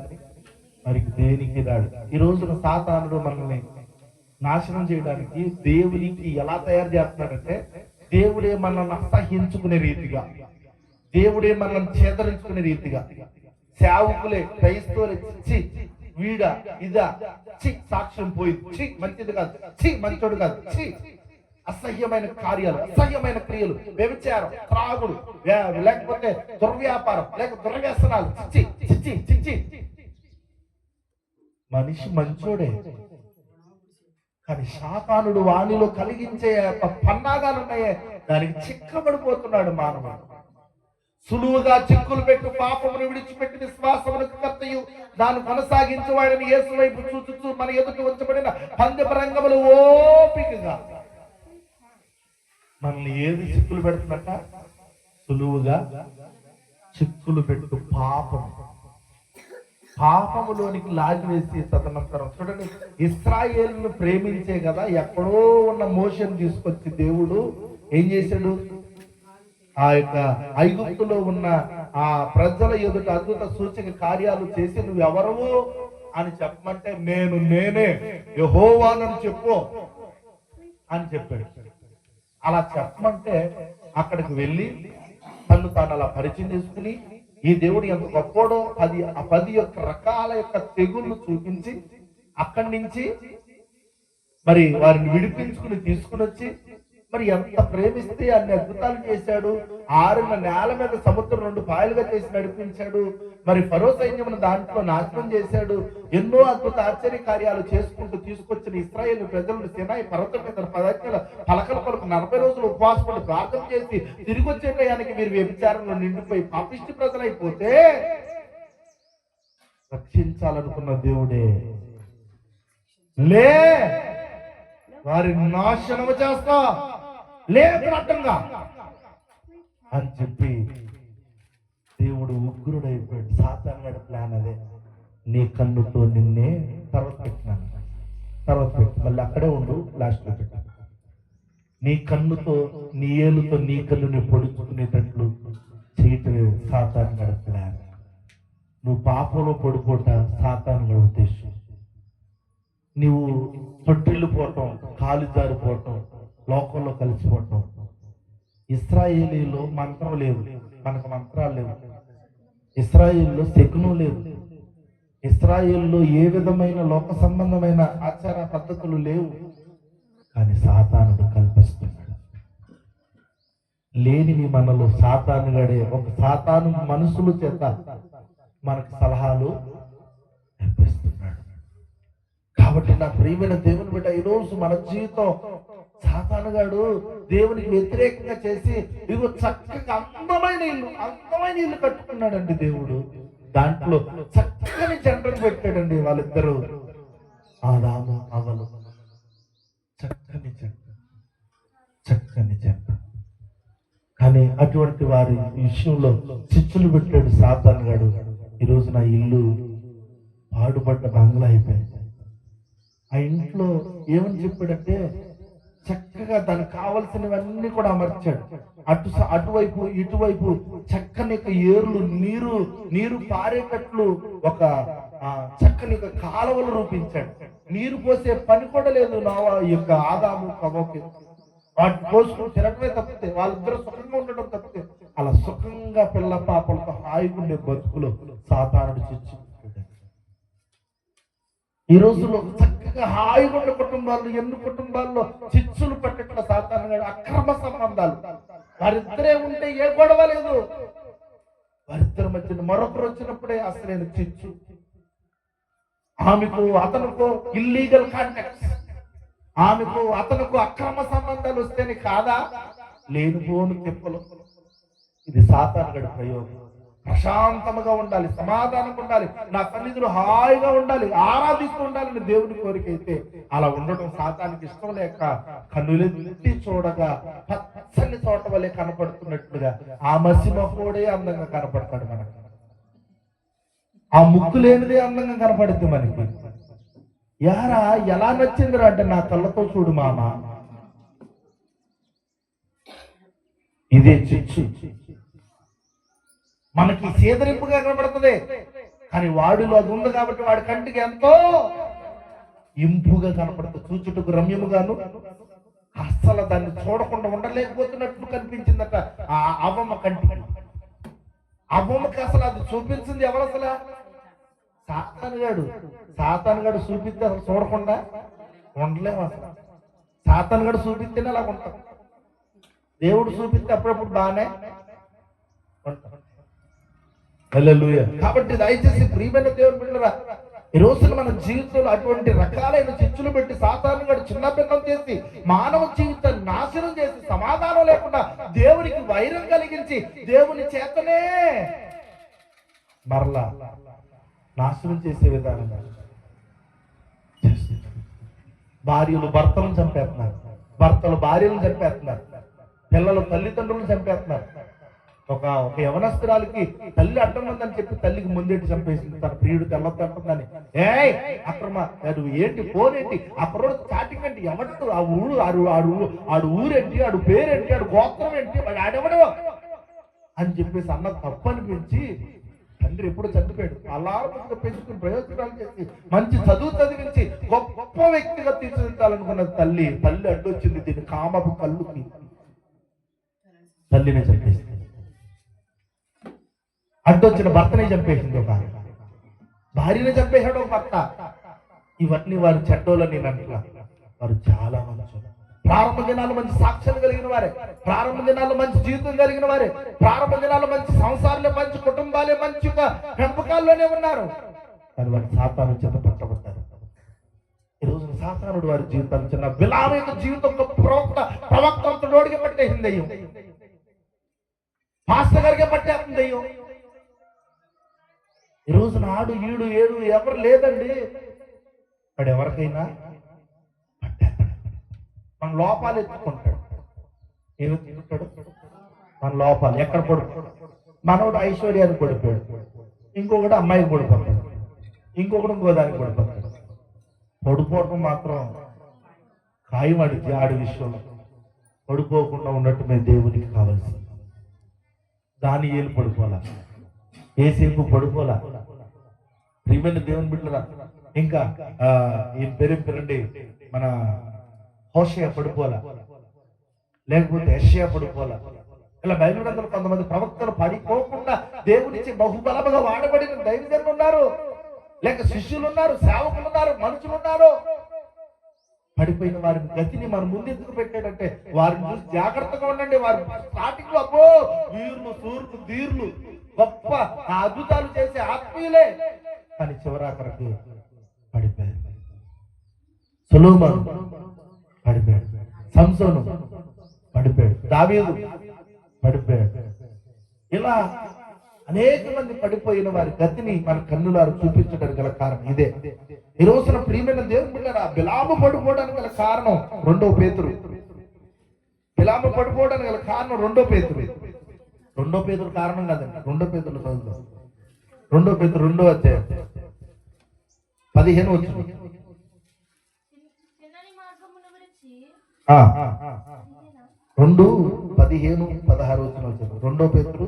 మరి దేనికి రాడు. ఈ రోజున సాతానుడు మనల్ని నాశనం చేయడానికి దేవునికి ఎలా తయారు చేస్తున్నాడంటే, దేవుడే మనల్ని అసహించుకునే రీతిగా, దేవుడే మనల్ని చేదరించుకునే రీతిగా, సేవకులే క్రైస్తవులే చి వీడా ఇదా చి సాక్ష్యం పోయింది, మంచిది కాదు, చి మంచోడు కాదు, చి అసహ్యమైన కార్యాలు, అసహ్యమైన క్రియలు, వ్యభిచారం, త్రాగుడు, లేకపోతే దుర్వ్యాపారం, లేక దుర్వ్యసనాలు, చిచ్చి చిచ్చి చిచ్చి. మనిషి మంచోడే, కానీ సాతానుడు వానిలో కలిగించే పన్నాగాలు ఉన్నాయే దానికి చిక్కబడిపోతున్నాడు మానవుడు. సులువుగా చిక్కులు పెట్టు పాపమును విడిచిపెట్టి విశ్వాసమునకు కర్తయు దాన్ని కొనసాగించేవాడని యేసు వైపు చూచుచూ మన ఎదుట ఉంచబడిన పందెపు రంగములు ఓపికగా మనల్ని ఏది చిక్కులు పెడుతున్నట్ట? సులువుగా చిక్కులు పెట్టు పాపములోనికి లాగివేసి తదనంతరం. చూడండి, ఇశ్రాయేలును ప్రేమించే కదా ఎక్కడో ఉన్న మోషన్ తీసుకొచ్చి దేవుడు ఏం చేశాడు? ఆ యొక్క ఐగుప్తులో ఉన్న ఆ ప్రజల ఎదుట అద్భుత సూచక కార్యాలు చేసి నువ్వెవరవు అని చెప్పమంటే నేనే యెహోవానని చెప్పు అని చెప్పాడు. అలా చెప్పమంటే అక్కడికి వెళ్ళి తను తాను అలా పరిచయం చేసుకుని ఈ దేవుడు ఎంత గొప్పోడో 10 రకాల యొక్క తెగుళ్ళు చూపించి అక్కడి నుంచి మరి వారిని విడిపించుకుని తీసుకుని వచ్చి మరి ఎంత ప్రేమిస్తే అన్ని అద్భుతాలు చేశాడు. 6 నేల మీద సముద్రం 2 పాయలుగా చేసి నడిపించాడు. మరి ఫరో సైన్యమును దాంట్లో నాశనం చేశాడు. ఎన్నో అద్భుత ఆశ్చర్య కార్యాలు చేసుకుంటూ తీసుకొచ్చిన ఇశ్రాయేలు ప్రజలను సినాయి పర్వతం మీద 10 పలకల కొరకు 40 రోజులు ఉపవాసపడి ప్రార్థన చేసి తిరిగి వచ్చే టయానికి మీరు వ్యభిచారంలో నిండిపోయి పాపిష్టి ప్రజలైపోతే రక్షించాలనుకున్న దేవుడే లే వారిని నాశనము చేస్తా లేకుండా అని చెప్పి దేవుడు ఉగ్రుడైపోయాడు. సాతానుడి ప్లాన్ అదే. నీ కన్నుతో నిన్నే తర్వాత పెట్టి మళ్ళీ అక్కడే ఉండు, లాస్ట్ లో పెట్టు. నీ కన్నుతో నీ ఏలుతో నీ కన్నుని పొడుచుకునేటట్లు చేయటం సాతానుడి ప్లాన్. నువ్వు పాపంలో పడిపోట సాతానుడి ఉద్దేశం. నువ్వు తొట్టిల్లు పోవటం, కాలు జారిపోవటం, లోకంలో కలిసిపోవటం. ఇశ్రాయేలీలో మంత్రం లేవు, మనకు మంత్రాలు లేవు. ఇశ్రాయేల్లో శకునం లేదు. ఇశ్రాయేల్లో ఏ విధమైన లోక సంబంధమైన ఆచార పద్ధతులు లేవు. కానీ సాతానుడు కల్పిస్తున్నాడు. లేనివి మనలో సాతానుగాడే ఒక సాతాను మనుషుల చేత మనకు సలహాలు కల్పిస్తున్నాడు. కాబట్టి నా ప్రియమైన దేవుని బిడ్డ, ఈరోజు మన జీవితం సాతానుగాడు దేవునికి వ్యతిరేకంగా చేసి ఇదిగో చక్కగా అందమైన ఇల్లు కట్టుకున్నాడండి దేవుడు. దాంట్లో చక్కని జంటను పెట్టాడండి వాళ్ళిద్దరూ, ఆదాము అవ్వలు. చక్కని జంట. కానీ అటువంటి వారి విషయంలో చిచ్చులు పెట్టాడు సాతానుగాడు. ఈరోజు నా ఇల్లు పాడుపడ్డ బంగ్లా అయిపోయింది. ఆ ఇంట్లో ఏమని చెప్పాడంటే, చక్కగా దానికి కావలసినవన్నీ కూడా అమర్చాడు. అటువైపు ఇటువైపు చక్కని ఏర్లు నీరు పారేటట్లు ఒక చక్కని కాలువలు రూపించాడు. నీరు పోసే పని కూడా లేదు ఆదాము హవ్వకి. వాటి పోసుకుని తినడమే తప్పితే, వాళ్ళిద్దరూ సుఖంగా ఉండడం తప్పితే, అలా సుఖంగా పిల్ల పాపలతో హాయిగా ఉండే బతుకులు సాతానుడు చిచ్చు. ఈ రోజుల్లో చక్కగా హాయిగా ఉండే కుటుంబాల్లో, ఎన్ని కుటుంబాల్లో చిచ్చులు పట్టట్ల సాతాను. అక్రమ సంబంధాలు, వారిద్దరే ఉంటే ఏ గొడవ లేదు, వారిద్దరి మధ్య మరొకరు వచ్చినప్పుడే అసలైన చిచ్చు. ఆమెకు అతనుకు ఇల్లీగల్ కాంటాక్ట్స్, ఆమెకు అతనుకు అక్రమ సంబంధాలు వస్తేనే కాదా లేనిపోను తిప్పలు. ఇది సాతానుడి ప్రయోగం. ప్రశాంతంగా ఉండాలి, సమాధానంగా ఉండాలి, నా సన్నిధిలో హాయిగా ఉండాలి, ఆరాధిస్తూ ఉండాలని దేవుని కోరిక అయితే అలా ఉండడం సాతానికి ఇష్టం లేక కన్నులెత్తి చూడగా పచ్చని తోట వలె కనపడుతున్నట్లుగా ఆ మసిమహోడే అందంగా కనపడతాడు మనకు. ఆ ముక్కు లేనిదే అందంగా కనపడుతుంది మనకి. యారా ఎలా నచ్చిందిరా అంటే, నా కళ్ళతో చూడు మామ, ఇదే చిచ్చు. మనకి సేదరింపుగా కనబడుతుంది, కానీ వాడిలో అది ఉంది కాబట్టి వాడి కంటికి ఎంతో ఇంపుగా కనపడుతుంది, చూచుటకు రమ్యముగాను. అస్సలు దాన్ని చూడకుండా ఉండలేకపోతున్నట్లు కనిపించిందట ఆ అవ్వమ్మ కంటికి. అవ్వమ్మకి అసలు అది చూపించింది ఎవరు? అసలు సాతానుగాడు చూపిస్తే అసలు చూడకుండా ఉండలేము. అసలు సాతానుగాడు చూపిస్తేనే అలా ఉంటాం. దేవుడు చూపిస్తే అప్పుడప్పుడు బాగానే ఉంటాం. హల్లెలూయా. కాబట్టి దయచేసి ప్రియమైన దేవుని బిడ్డలారా, ఈ రోజున మన జీవితంలో అటువంటి రకాలైన చిచ్చులు పెట్టి సాతానుగాడు చిన్న భిన్నం చేసి మానవ జీవితాన్ని నాశనం చేసి సమాధానం లేకుండా దేవునికి వైరం కలిగించి దేవుని చేతనే మరలా నాశనం చేసే విధానంగా భార్యలు భర్తలను చంపేస్తున్నారు, భర్తలు భార్యలను చంపేస్తున్నారు, పిల్లలు తల్లిదండ్రులను చంపేస్తున్నారు. ఒక యవనస్తురాలకి తల్లి అడ్డం ఉందని చెప్పి తల్లికి ముందేటి చంపేసింది, తన ప్రియుడు తెల్లొద్దంటుందని. అక్రమ నువ్వు ఏంటి పోనేంటి ఆ కుర్రోడు చాటింగ్ అంటే ఎవడు, ఆ ఊరు ఆడు ఊరేంటి, ఆడు పేరేంటి, ఆడు గోత్రం ఏంటి, వాడు ఆడెవడు అని చెప్పేసి అన్న తప్పు అనిపించి తండ్రి ఎప్పుడు చనిపోయాడు. అలారంగా పెంచుకుని ప్రయోజనాలు చేసి మంచి చదువు చదివించి గొప్ప వ్యక్తిగా తీర్చిదిద్దాలనుకున్న తల్లి అడ్డొచ్చింది దీని కామపు కళ్ళుకి. తల్లినే చంపేసింది, అడ్డొచ్చిన భర్తనే చంపేసింది, ఒక భార్యనే చంపేశాడు ఒక భర్త. ఇవన్నీ వారి చెడ్డోళ్ళని అంటున్నా. వారు చాలా మంచి ప్రారంభ దినాలు మంచి సాక్ష్యాలు కలిగిన వారే, ప్రారంభ దినాల్లో మంచి జీవితం కలిగిన వారే, ప్రారంభ దినాల్లో మంచి సంసారాలే, మంచి కుటుంబాలే, మంచి పెంపకాల్లోనే ఉన్నారు. కానీ వారి సాతాను చేత పట్టబడ్డారు. ఈ రోజు సాతానుడు వారి జీవితాలు చిన్న బిలాము యొక్క జీవితం ప్రవక్తంతుడికి పట్టేసింది దయ్యం, పాస్టర్ గారికే పట్టేస్తుంది దయ్యం. ఈ రోజు నాడు ఈడు ఏడు ఎవరు లేదండి, వాడు ఎవరికైనా మన లోపాలు ఎత్తుకుంటాడు. ఏమెత్తుకుంటాడు? మన లోపాలు. ఎక్కడ పడుకుంటాడు? మనోడు ఐశ్వర్యానికి పడిపోయాడు, ఇంకొకటి అమ్మాయికి పడిపోతాడు, ఇంకొకటి ఇంకో దానికి పడిపోతాడు. పడిపోవటం మాత్రం ఖాయం. ఆడి విషయంలో పడిపోకుండా ఉన్నట్టు మేము దేవునికి కావాల్సింది. దానియేలు పడిపోలా, యేసేపు పడిపోలా. ప్రియమైన దేవుని బిడ్డలారా, ఇంకా ఈ పేరండి మన హోషేయ పడిపోలా, లేకపోతే యెషయా పడిపోలా. ఇలా బైబిల్ గ్రంథంలో కొంతమంది ప్రవక్తలు పడిపోకుండా దేవునికి బహుబలముగా వాడబడిన దైవజనులు ఉన్నారు, లేక శిష్యులు ఉన్నారు, సేవకులు ఉన్నారు, మనుషులు ఉన్నారు. పడిపోయిన వారి గతిని మన ముందెందుకు పెట్టాడంటే వారిని చూసి జాగ్రత్తగా ఉండండి. వారు స్టార్టింగ్ లో అబ్బో వీరులు, సూర్యులు, ధీరులు, గొప్ప అద్భుతాలు చేసే ఆత్మీయులే, కానీ చివరాఖరికి పడిపోయారు. సొలొమోను పడిపోయాడు, సంసోను పడిపోయాడు, దావీదు పడిపోయాడు. ఇలా అనేక మంది పడిపోయిన వారి గతిని మన కన్నులారు చూపించడానికి గల కారణం ఇదే. ఈ రోజున ప్రియమైన దేవుని బిడ్డలారా, బిలాము పడిపోవడానికి గల కారణం రెండో పేతురు. బిలాము పడిపోవడానికి గల కారణం రెండో పేతురు కారణం కాదండి. రెండో పేతురు చదువుతాం. రెండో అధ్యాయం 15 వచ్చింది. ఆ, 2:15-16 చదువు. 2 Pétero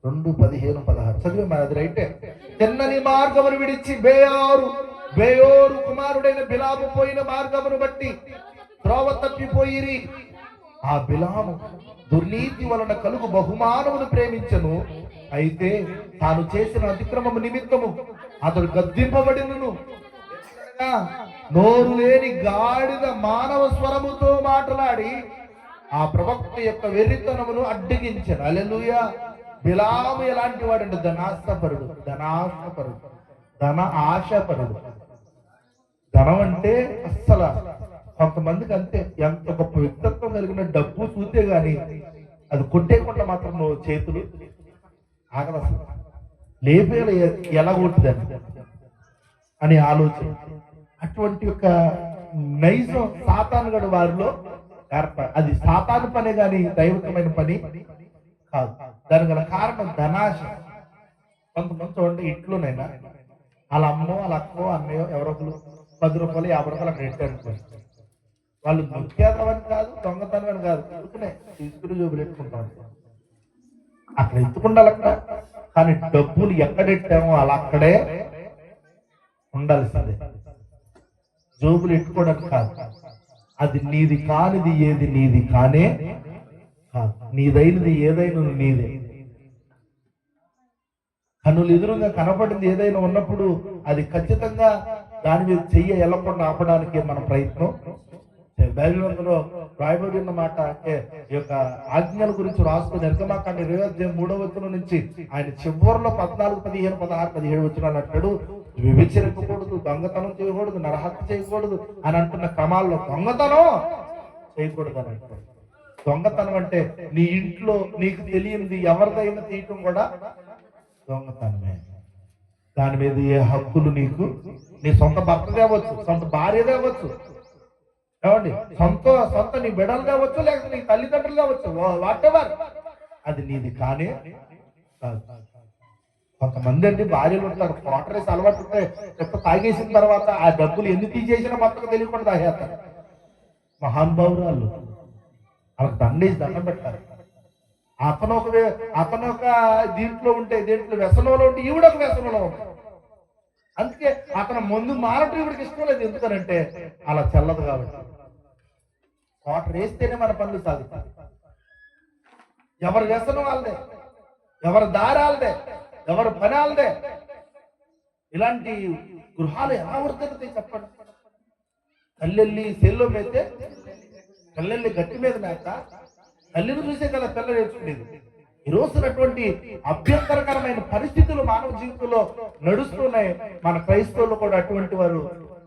2:15-16 చదివే మరి, అది రైటే. తిన్నని మార్గమును విడిచి బేయోరు కుమారుడైన బిలాము పోయిన మార్గమును బట్టి త్రోవ తప్పిపోయిరి. ఆ బిలాము దుర్నీతి వలన కలుగు బహుమానమును ప్రేమించను, అయితే తాను చేసిన అతిక్రమము నిమిత్తము అతడు గద్దింపబడినను. నోరు లేని గాడిద మానవ స్వరముతో మాట్లాడి ఆ ప్రవక్త యొక్క వెర్రితనమును అడ్డగించాను. హల్లెలూయా. బిలాము ఎలాంటి వాడంటే ధనాశపరుడు, ధన ఆశపరుడు. ధనం అంటే అస్సలు కొంతమందికి అంతే, ఎంత గొప్ప వ్యక్తిత్వం కలిగిన డబ్బు చూస్తే గాని అది కొట్టేయకుండా మాత్రం నువ్వు చేతులు ఆగదు. అసలు లేపేల ఎలా కొట్టుదని అని ఆలోచన. అటువంటి యొక్క నైజం సాతానుగడు వారిలో అది సాతాను పనే గాని దైవికమైన పని కాదు. దాని గల కారణం ధనాశ. కొంతమంది చూడండి, ఇంట్లోనైనా వాళ్ళ అమ్మో వాళ్ళ అక్కో అన్నయ్యో ఎవరో 10 రూపాయలు 50 రూపాయలు అక్కడ పెట్టారు. వాళ్ళు నొక్కేదమని కాదు, దొంగతనం అని కాదు, అందుకనే తీసుకుని జోబులు ఎత్తుకుంటాం. అక్కడ ఎత్తుకుండాలి అక్కడ, కానీ డబ్బులు ఎక్కడెట్టామో అలా అక్కడే ఉండాల్సిందే. జోబులు ఎట్టుకోవడానికి కాదు. అది నీది కానిది ఏది నీది కానే కాదు. నీదైనది ఏదైనా నీదే. కన్నులు ఎదురుగా కనపడింది ఏదైనా ఉన్నప్పుడు అది ఖచ్చితంగా దాని మీద చెయ్యి ఎల్లకుండా ఆపడానికి మన ప్రయత్నం. బైబిల్లో రాయబడి ఉన్న మాట ఈ యొక్క ఆజ్ఞల గురించి రాసుకుని నిర్గమాకాండ 23వ నుంచి ఆయన చివరిలో 14, 15, 16, 17 వచనాలు అంటాడు. వ్యభిచరించకూడదు, దొంగతనం చేయకూడదు, నరహత్య చేయకూడదు అని అంటున్న క్రమాల్లో దొంగతనం చేయకూడదు అని అంటాడు. దొంగతనం అంటే నీ ఇంట్లో నీకు తెలియనిది ఎవరిదైనా తీయటం కూడా దొంగతనమే. దాని మీద ఏ హక్కులు నీకు, నీ సొంత భర్తదే అవ్వచ్చు, సొంత భార్యదే అవ్వచ్చు, ఏమండి, సొంత నీ బిడ్డలు కావచ్చు, లేకపోతే నీ తల్లిదండ్రులు కావచ్చు, వాట్ ఎవర్, అది నీది కానే కాదు. కొంతమంది అండి భార్యలు ఉంటారు, క్వార్టర్ వేసి అలవాటు ఉంటాయి, చెత్త తాగేసిన తర్వాత ఆ డబ్బులు ఎన్ని తీసేసినా భర్తకు తెలియకుండా తాగేస్తారు. మహానుభావురాళ్ళు వాళ్ళకి దండేసి దండం పెట్టారు. అతను ఒక దీంట్లో ఉంటే, దీంట్లో వ్యసనంలో ఉంటే ఈవిడ ఒక వ్యసనంలో ఉంటాయి. అందుకే అతను ముందు మారటం ఈవిడికి ఇష్టం లేదు. ఎందుకనంటే అలా చల్లదు కాబట్టి. క్వార్టర్ వేస్తేనే మన పనులు సాగుతాయి. ఎవరి వ్యసనం వాళ్ళదే, ఎవరి దారి వాళ్ళదే, ఎవరి పని వాళ్ళదే. ఇలాంటి గృహాలు ఎలా వర్తిస్తాయి చెప్పండి. కల్లెల్లి సెల్లో మేతే, కల్లెల్లి గట్టి మీద మేత, తల్లిని చూసే కదా పిల్ల నేర్చుకునేది. ఈ రోజునటువంటి అభ్యంతరకరమైన పరిస్థితులు మానవ జీవితంలో నడుస్తున్నాయి. మన క్రైస్తవులు కూడా అటువంటి వారు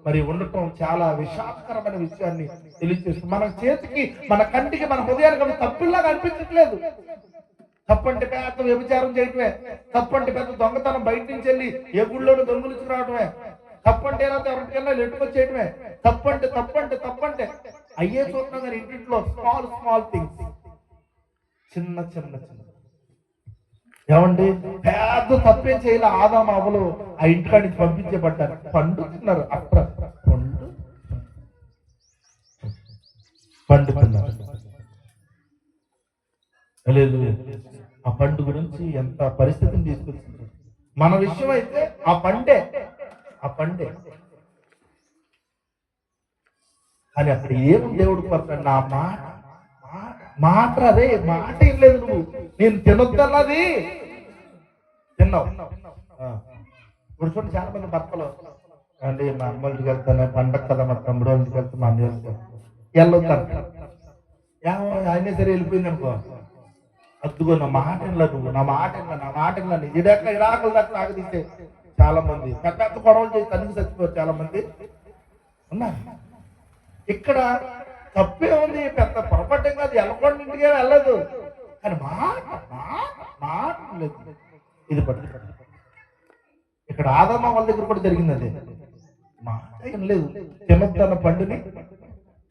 మరి ఉండటం చాలా విషాదకరమైన విషయాన్ని తెలియజేస్తుంది. మన చేతికి, మన కంటికి, మన హృదయానికి అవి తప్పుల్లాగా అనిపించట్లేదు. తప్పంటే పెద్ద వ్యభిచారం చేయటమే, తప్పంటే పెద్ద దొంగతనం బయట నుంచి వెళ్ళి ఏ గుళ్ళోనూ దొంగలించుకు రావడమే, తప్పంటే ఎలా ఎవరికైనా నెట్టుకొచ్చేయటమే, తప్పంటే అయ్యే చూస్తున్నాం. కానీ ఇంటింట్లో స్మాల్ థింగ్స్, చిన్న ఏమండి, పెద్ద తప్పేం చేయాలి. ఆదాము అవ్వలు ఆ ఇంటికాడికి పంపించబడ్డారు. పండు తిన్నారు, పండు తిన్నారు. లేదు, ఆ పండు గురించి ఎంత పరిస్థితిని తీసుకొచ్చింది. మన విషయం అయితే ఆ పండే కానీ అక్కడ ఏమి దేవుడు పడతాడు. నా మాట అదే మాట ఏం లేదు. నువ్వు నేను తినొద్దన్నది తిన్నావు. ఇప్పుడు చూడండి, చాలా మంది భర్తలు అండి, మా అమ్మోళ్ళకి వెళ్తాను, పండగ కదా, మా తమ్ముడు వాళ్ళకి వెళ్తాను, మా అమ్మ వెళ్ళొద్దాను. ఆయనే సరే వెళ్ళిపోయింది అనుకో, అద్దుకో నా మాట నువ్వు, నా మాట ఇరాకులు దాకా సాగదీసే చాలా మంది, పెద్ద గొడవలు చేసి తనకి చచ్చిపోయారు చాలా మంది ఉన్నారు. ఇక్కడ తప్పే ఉంది, పెద్ద పొరపాటు కాదు, వెళ్ళకుండా ఇంటికే వెళ్ళదు. కానీ మాట లేదు. ఇది పట్టు ఇక్కడ ఆదామ వాళ్ళ దగ్గర కూడా జరిగింది. అదే మాట ఏం లేదు. తినొద్దన్న పండుని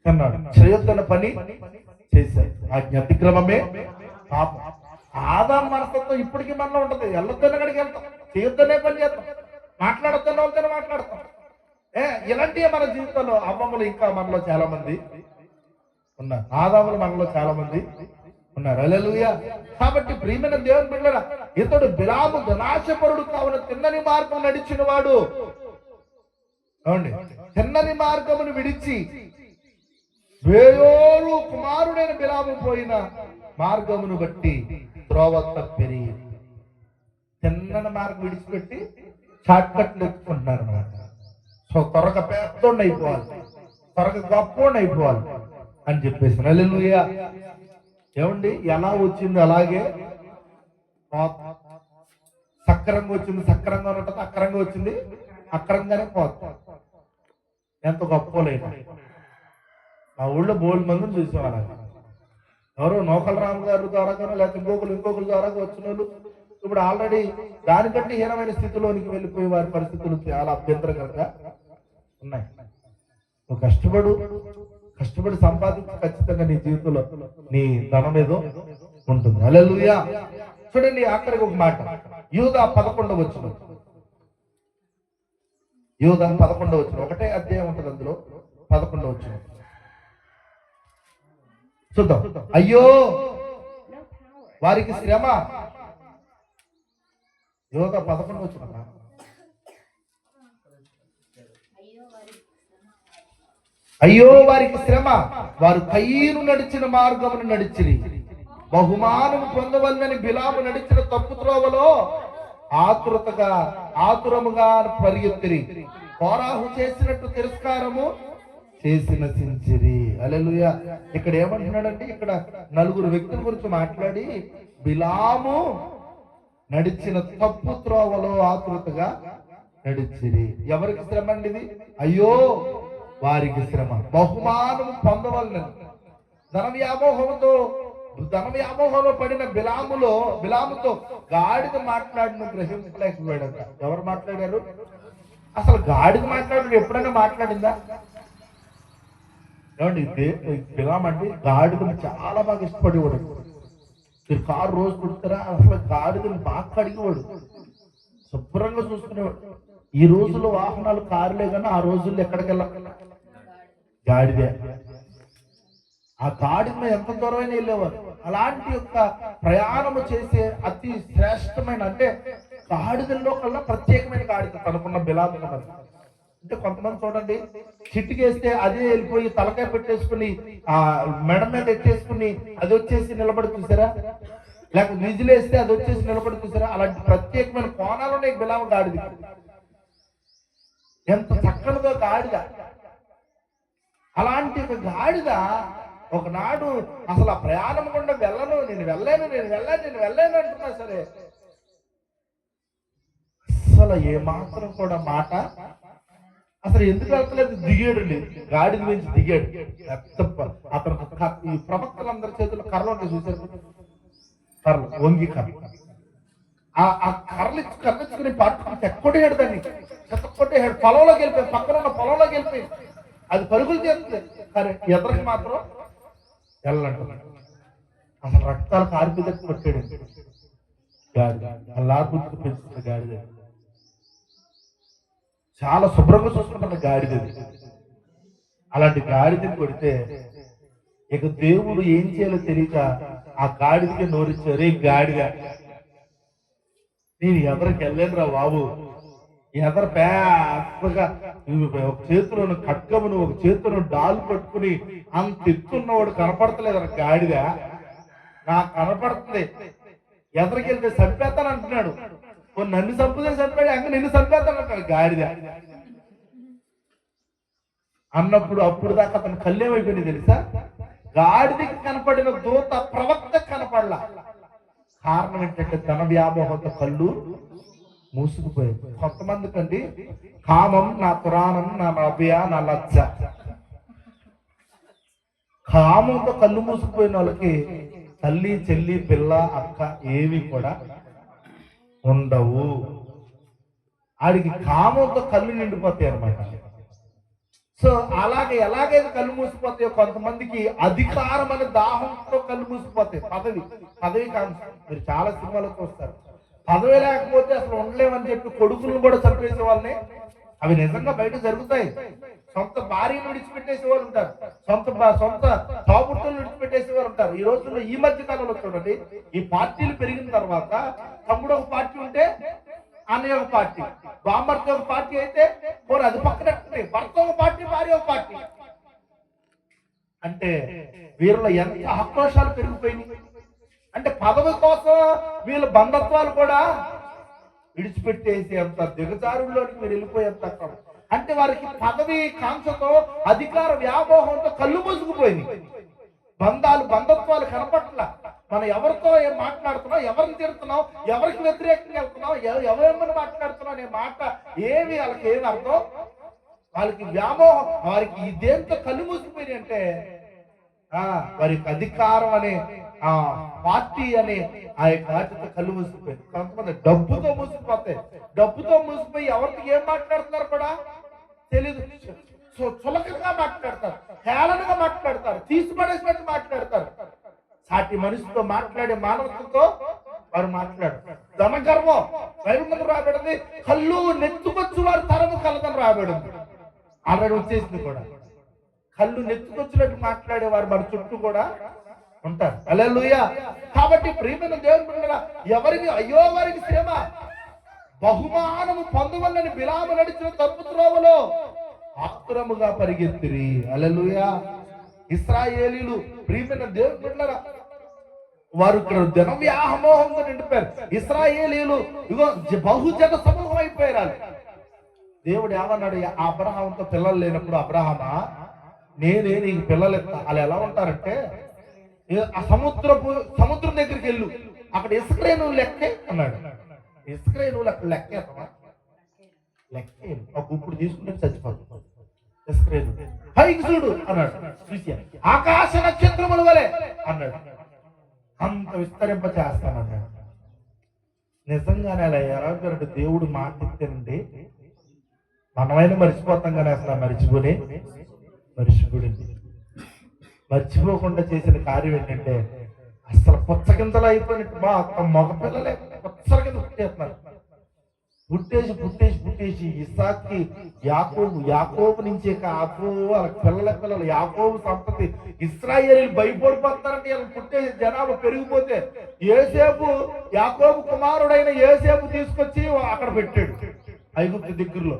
తిన్నాడు, చేయొద్దన్న పని చేశాడు. ఆ అతిక్రమమే పాపం. ఆదామ మనస్తత్వం ఇప్పటికీ మనలో ఉంటుంది. వెళ్ళొద్దన్న గడికి వెళ్తాం, చేయొద్దనే పని చేస్తాం, మాట్లాడొద్దన్న వాళ్ళతోనే మాట్లాడతాం. ఇలాంటివి మన జీవితంలో అమ్మమ్మలు ఇంకా మనలో చాలా మంది ఉన్నారు, ఆదాములు మనలో చాలా మంది ఉన్నారు. హల్లెలూయా. కాబట్టి ప్రియమైన దేవుని బిడ్డలారా, ఇతడు బిలాము ధనాశపరుడు కావున తిన్నని మార్గం నడిచిన వాడు. అవునండి, తిన్నని మార్గమును విడిచి బేయోరు కుమారుడైన బిలాము పోయిన మార్గమును బట్టి త్రోవ తప్పిరి. తిన్నని మార్గం విడిచిపెట్టి షార్ట్ కట్లు ఎత్తుకుంటున్నారు అన్నమాట. సో త్వరగా పెద్దోడిని అయిపోవాలి, త్వరగా గొప్పోడిని అయిపోవాలి అని చెప్పేసి. హల్లెలూయా. ఏమండి, ఎలా వచ్చింది అలాగే సక్రంగా వచ్చింది, సక్రంగా ఉంటుంది, అక్రంగా వచ్చింది, అక్రంగానే పోతుంది. ఎంత గొప్పలేదు. మా ఊళ్ళో బోల్డ్ మందిని చూసేవాళ్ళ. ఎవరో నోకల రాము గారి ద్వారా కానీ లేకపోతే ఇంకొకరి ద్వారా వచ్చిన వాళ్ళు ఇప్పుడు ఆల్రెడీ దానికంటే హీనమైన స్థితిలోనికి వెళ్ళిపోయి వారి పరిస్థితులు చాలా అభ్యంతరంగా ఉన్నాయి. నువ్వు కష్టపడి సంపాదించి ఖచ్చితంగా నీ జీవితంలో నీ ధనం ఏదో ఉంటుంది. హల్లెలూయా. చూడండి, అక్కడికి ఒక మాట, యూదా 11వ వచనం. యూదా 11వ వచనం, ఒకటే అధ్యాయం ఉంటుంది, అందులో 11వ వచనం చూద్దాం. అయ్యో వారికి శ్రమ. యూదా 11వ వచనం. అయ్యో వారికి శ్రమ, వారు కయీను నడిచిన మార్గమును నడిచిరి, బహుమానం పొందవల్లని బిలాము నడిచిన తప్పు త్రోవలో ఆతురముగా పరిగెత్తిరి, కోరాహు చేసినట్టు తిరస్కారము చేసి నశించిరి. హల్లెలూయా. ఇక్కడ ఏమంటున్నాడంటే, ఇక్కడ నలుగురు వ్యక్తుల గురించి మాట్లాడి బిలాము నడిచిన తప్పు త్రోవలో ఆతురతగా నడిచిరి. ఎవరికి శ్రమ అండి ఇది? అయ్యో వారికి శ్రమ, బహుమానం పొందవలనని. ధన వ్యామోహంలో పడిన బిలాముతో గాడిద మాట్లాడిన గ్రహించలేకపోయాడు. ఎవరు మాట్లాడారు? అసలు గాడిద మాట్లాడాడు ఎప్పుడైనా మాట్లాడిందా? ఏమండి, బిలాం అంటే గాడిదను చాలా బాగా ఇష్టపడేవాడు. మీరు కారు రోజు కుడతారా? అసలు గాడిదను బాగా కడిగేవాడు, శుభ్రంగా చూసుకునేవాడు. ఈ రోజుల్లో వాహనాలు కారులే కానీ ఆ రోజుల్లో ఎక్కడికి వెళ్ళాలి? గాడిదే. ఆ గాడిద ఎంత దూరమైన వెళ్ళేవారు. అలాంటి యొక్క ప్రయాణము చేసే అతి శ్రేష్టమైన, అంటే గాడిదల్లో కల్లా ప్రత్యేకమైన గాడిద తనకున్న బిలాము. అంటే కొంతమంది చూడండి, చిట్టుకేస్తే అదే వెళ్ళిపోయి తలకాయ పెట్టేసుకుని ఆ మెడ మీద ఎట్టేసుకుని అది వచ్చేసి నిలబడి చూసారా? లేకపోతే విజిలేస్తే అది వచ్చేసి నిలబడి చూసారా? అలాంటి ప్రత్యేకమైన కోణాలు ఉన్నాయి బిలాము గాడిద. ఎంత చక్కనిదో గాడిద. అలాంటి ఒక గాడిద ఒకనాడు అసలు ఆ ప్రయాణం గుండా నేను వెళ్ళాను అంటున్నా సరే, అసలు ఏమాత్రం కూడా మాట అసలు ఎందుకు వెళ్తలేదు? దిగాడు, గాడిద నుంచి దిగాడు. అతను ఈ ప్రవక్తలందరి చేతుల్లో కర్రలు ఉంటాయి చూసారు, కర్రలు, వంగి కర్రలు. ఆ కర్రలిచ్చుకుని పట్టుకుని చెక్కొట్టేయాడు, దాన్ని చెక్కొట్టేయాడు. పొలంలోకి వెళ్ళిపోయి, పక్కన ఉన్న పొలంలోకి వెళ్ళిపోయి అది పరుగులు చేస్తుంది. కానీ ఎదరికి మాత్రం వెళ్ళంటున్నాడు. అసలు రక్తాలు కారిపోయి కొట్టాడు గాడిద. అలా గుర్తు పెంచుతుంది గాడిద. చాలా శుభ్రంగా చూసుకుంటున్న గాడిద. అలాంటి గాడిదని కొడితే ఇక దేవుడు ఏం చేయాలో తెలియక ఆ గాడిదకి నోరిచ్చారు. రే గాడిద, నేను ఎదరికి వెళ్ళలేనురా బాబు. ఎదరు పెద్దగా ఒక చేతిలో ఖడ్గమును ఒక చేతిలో డాలు పట్టుకుని అంత ఎత్తున్నవాడు కనపడతలేదు. గాడిద నాకు కనపడుతుంది, ఎదరికి వెళ్తే చంపేస్తాను అంటున్నాడు. నన్ను చంపుదే చంపాడు, అంక నిన్ను చంపేస్తాను అంటాడు గాడిద అన్నప్పుడు. అప్పుడు దాకా అతను కళ్ళేమైపోయింది తెలుసా? గాడిదకి కనపడిన దూత ప్రవక్త కనపడలా. కారణం ఏంటంటే ధన వ్యామోహంతో కళ్ళు మూసుకుపోయింది. కొంతమంది కండి కామం నా పురాణం, నా నవ్య, నా లజ్జ. కామంతో కళ్ళు మూసుకుపోయిన వాళ్ళకి తల్లి, చెల్లి, పిల్ల, అక్క ఏవి కూడా ఉండవు. ఆడికి కామంతో కళ్ళు నిండిపోతాయి అన్నమాట. సో ఎలాగైతే కళ్ళు మూసిపోతాయో కొంతమందికి అధికారం అనే దాహంతో కళ్ళు మూసిపోతాయి. పదవి కాంక్ష. మీరు చాలా సినిమాలకు వస్తారు, పదవి లేకపోతే అసలు ఉండలేమని చెప్పి కొడుకులను కూడా చంపేసే వాళ్ళని అవి నిజంగా బయట జరుగుతాయి. సొంత భార్యను విడిచిపెట్టేసే వాళ్ళు ఉంటారు, సొంత తోబుట్టులను విడిచిపెట్టేసే వాళ్ళు ఉంటారు. ఈ రోజుల్లో ఈ మధ్య కాలంలో చూడండి, ఈ పార్టీలు పెరిగిన తర్వాత తమ్ముడు ఒక పార్టీ ఉంటే అన్నయ్య ఒక పార్టీ, బామ్మర్ది ఒక పార్టీ అయితే పోనీ అది పక్కన భర్త ఒక పార్టీ, భార్య ఒక పార్టీ. అంటే వీరిలో ఎంత ఆక్రోశాలు పెరిగిపోయినాయి అంటే పదవి కోసం వీళ్ళ బంధత్వాలు కూడా విడిచిపెట్టేసి అంత దిగజారుల్లోనికి మీరు వెళ్ళిపోయేంత. అంటే వారికి పదవి కాంక్షతో అధికార వ్యామోహంతో కళ్ళు మూసుకుపోయినాయి. బంధత్వాలు కనపట్ల. మనం ఎవరితో ఏం మాట్లాడుతున్నాం, ఎవరిని తిడుతున్నాం, ఎవరికి వ్యతిరేకంగా వెళ్తున్నాం, ఎవరేమని మాట్లాడుతున్నాం అనే మాట ఏమి వాళ్ళకి ఏమి అర్థం. వాళ్ళకి వ్యామోహం, వారికి ఇదేంతో కళ్ళు మూసిపోయినాయి అంటే వారికి అధికారం అనే ఆ పార్టీ అనే ఆ యొక్క వాటితో కళ్ళు మూసిపోయింది. కొంతమంది డబ్బుతో మూసిపోతాయి. డబ్బుతో మూసిపోయి ఎవరికి ఏం మాట్లాడుతున్నారు కూడా తెలీదు. చులకగా మాట్లాడతారు, హేళనగా మాట్లాడతారు, తీసిపడేసినట్టు మాట్లాడతారు. సాటి మనిషితో మాట్లాడే మానవతతో వారు మాట్లాడతారు. ధనగర్వం బైబిల్ రాబడింది, కళ్ళు నెత్తుకొచ్చు వారు తరము కలదని రాబడింది. ఆల్రెడీ వచ్చేసింది కూడా. కళ్ళు నెత్తుకొచ్చినట్టు మాట్లాడేవారు వారి చుట్టూ కూడా ఉంటారు. హల్లెలూయా. కాబట్టి ప్రియమైన దేవుని బిడ్డలారా, ఎవరికి అయ్యో వారికి శ్రమ, బహుమానము పొందవలని బిలాము నడిచిన తప్పు త్రోవలో ఆతురముగా పరిగెత్తిరి. హల్లెలూయా. ఇశ్రాయేలీలు ప్రియమైన దేవుని బిడ్డలారా, వారు ధన వ్యామోహంతో నిండిపోయారు. ఇశ్రాయేలీలు ఇగో బహుజన సమూహం అయిపోయారు. దేవుడు ఏమన్నాడు అబ్రహాముతో పిల్లలు లేనప్పుడు, అబ్రహామా నేనే నీకు పిల్లలు ఎత్తా. వాళ్ళు ఎలా ఉంటారంటే ఆ సముద్రం దగ్గరికి వెళ్ళు, అక్కడ ఇసుకరే నువ్వు లెక్కే అన్నాడు. ఇసుకరే నువ్వు అక్కడ లెక్కేస్తావా? లెక్కే ఒక ఇప్పుడు తీసుకుంటే చచ్చిపోతుంది. ఇసుకరే పైకి చూడు అన్నాడు. ఆకాశ నక్షత్రముల వలె అన్నాడు. అంత విస్తరింప చేస్తానన్నాడు. నిజంగానే అలా ఎలాగంటే దేవుడు మాట ఇస్తేనండి మనమైనా మర్చిపోతాం కానీ అసలు మర్చిపోకుండా చేసిన కార్యం ఏంటంటే అసలు పుచ్చగింతలు అయిపోయినట్టు మగపిల్లలే పుచ్చల కింద పుట్టేస్తున్నారు. పుట్టేసి ఇస్సాకి యాకోబు నుంచి వాళ్ళ పిల్లలు యాకోబు సంపత్తి ఇశ్రాయేలీయులు భయపడిపోతారంటే వీళ్ళని పుట్టేసి జనాభా పెరిగిపోతే యోసేపు యాకోబు కుమారుడైన యోసేపు తీసుకొచ్చి అక్కడ పెట్టాడు ఐగుప్తు దగ్గరలో.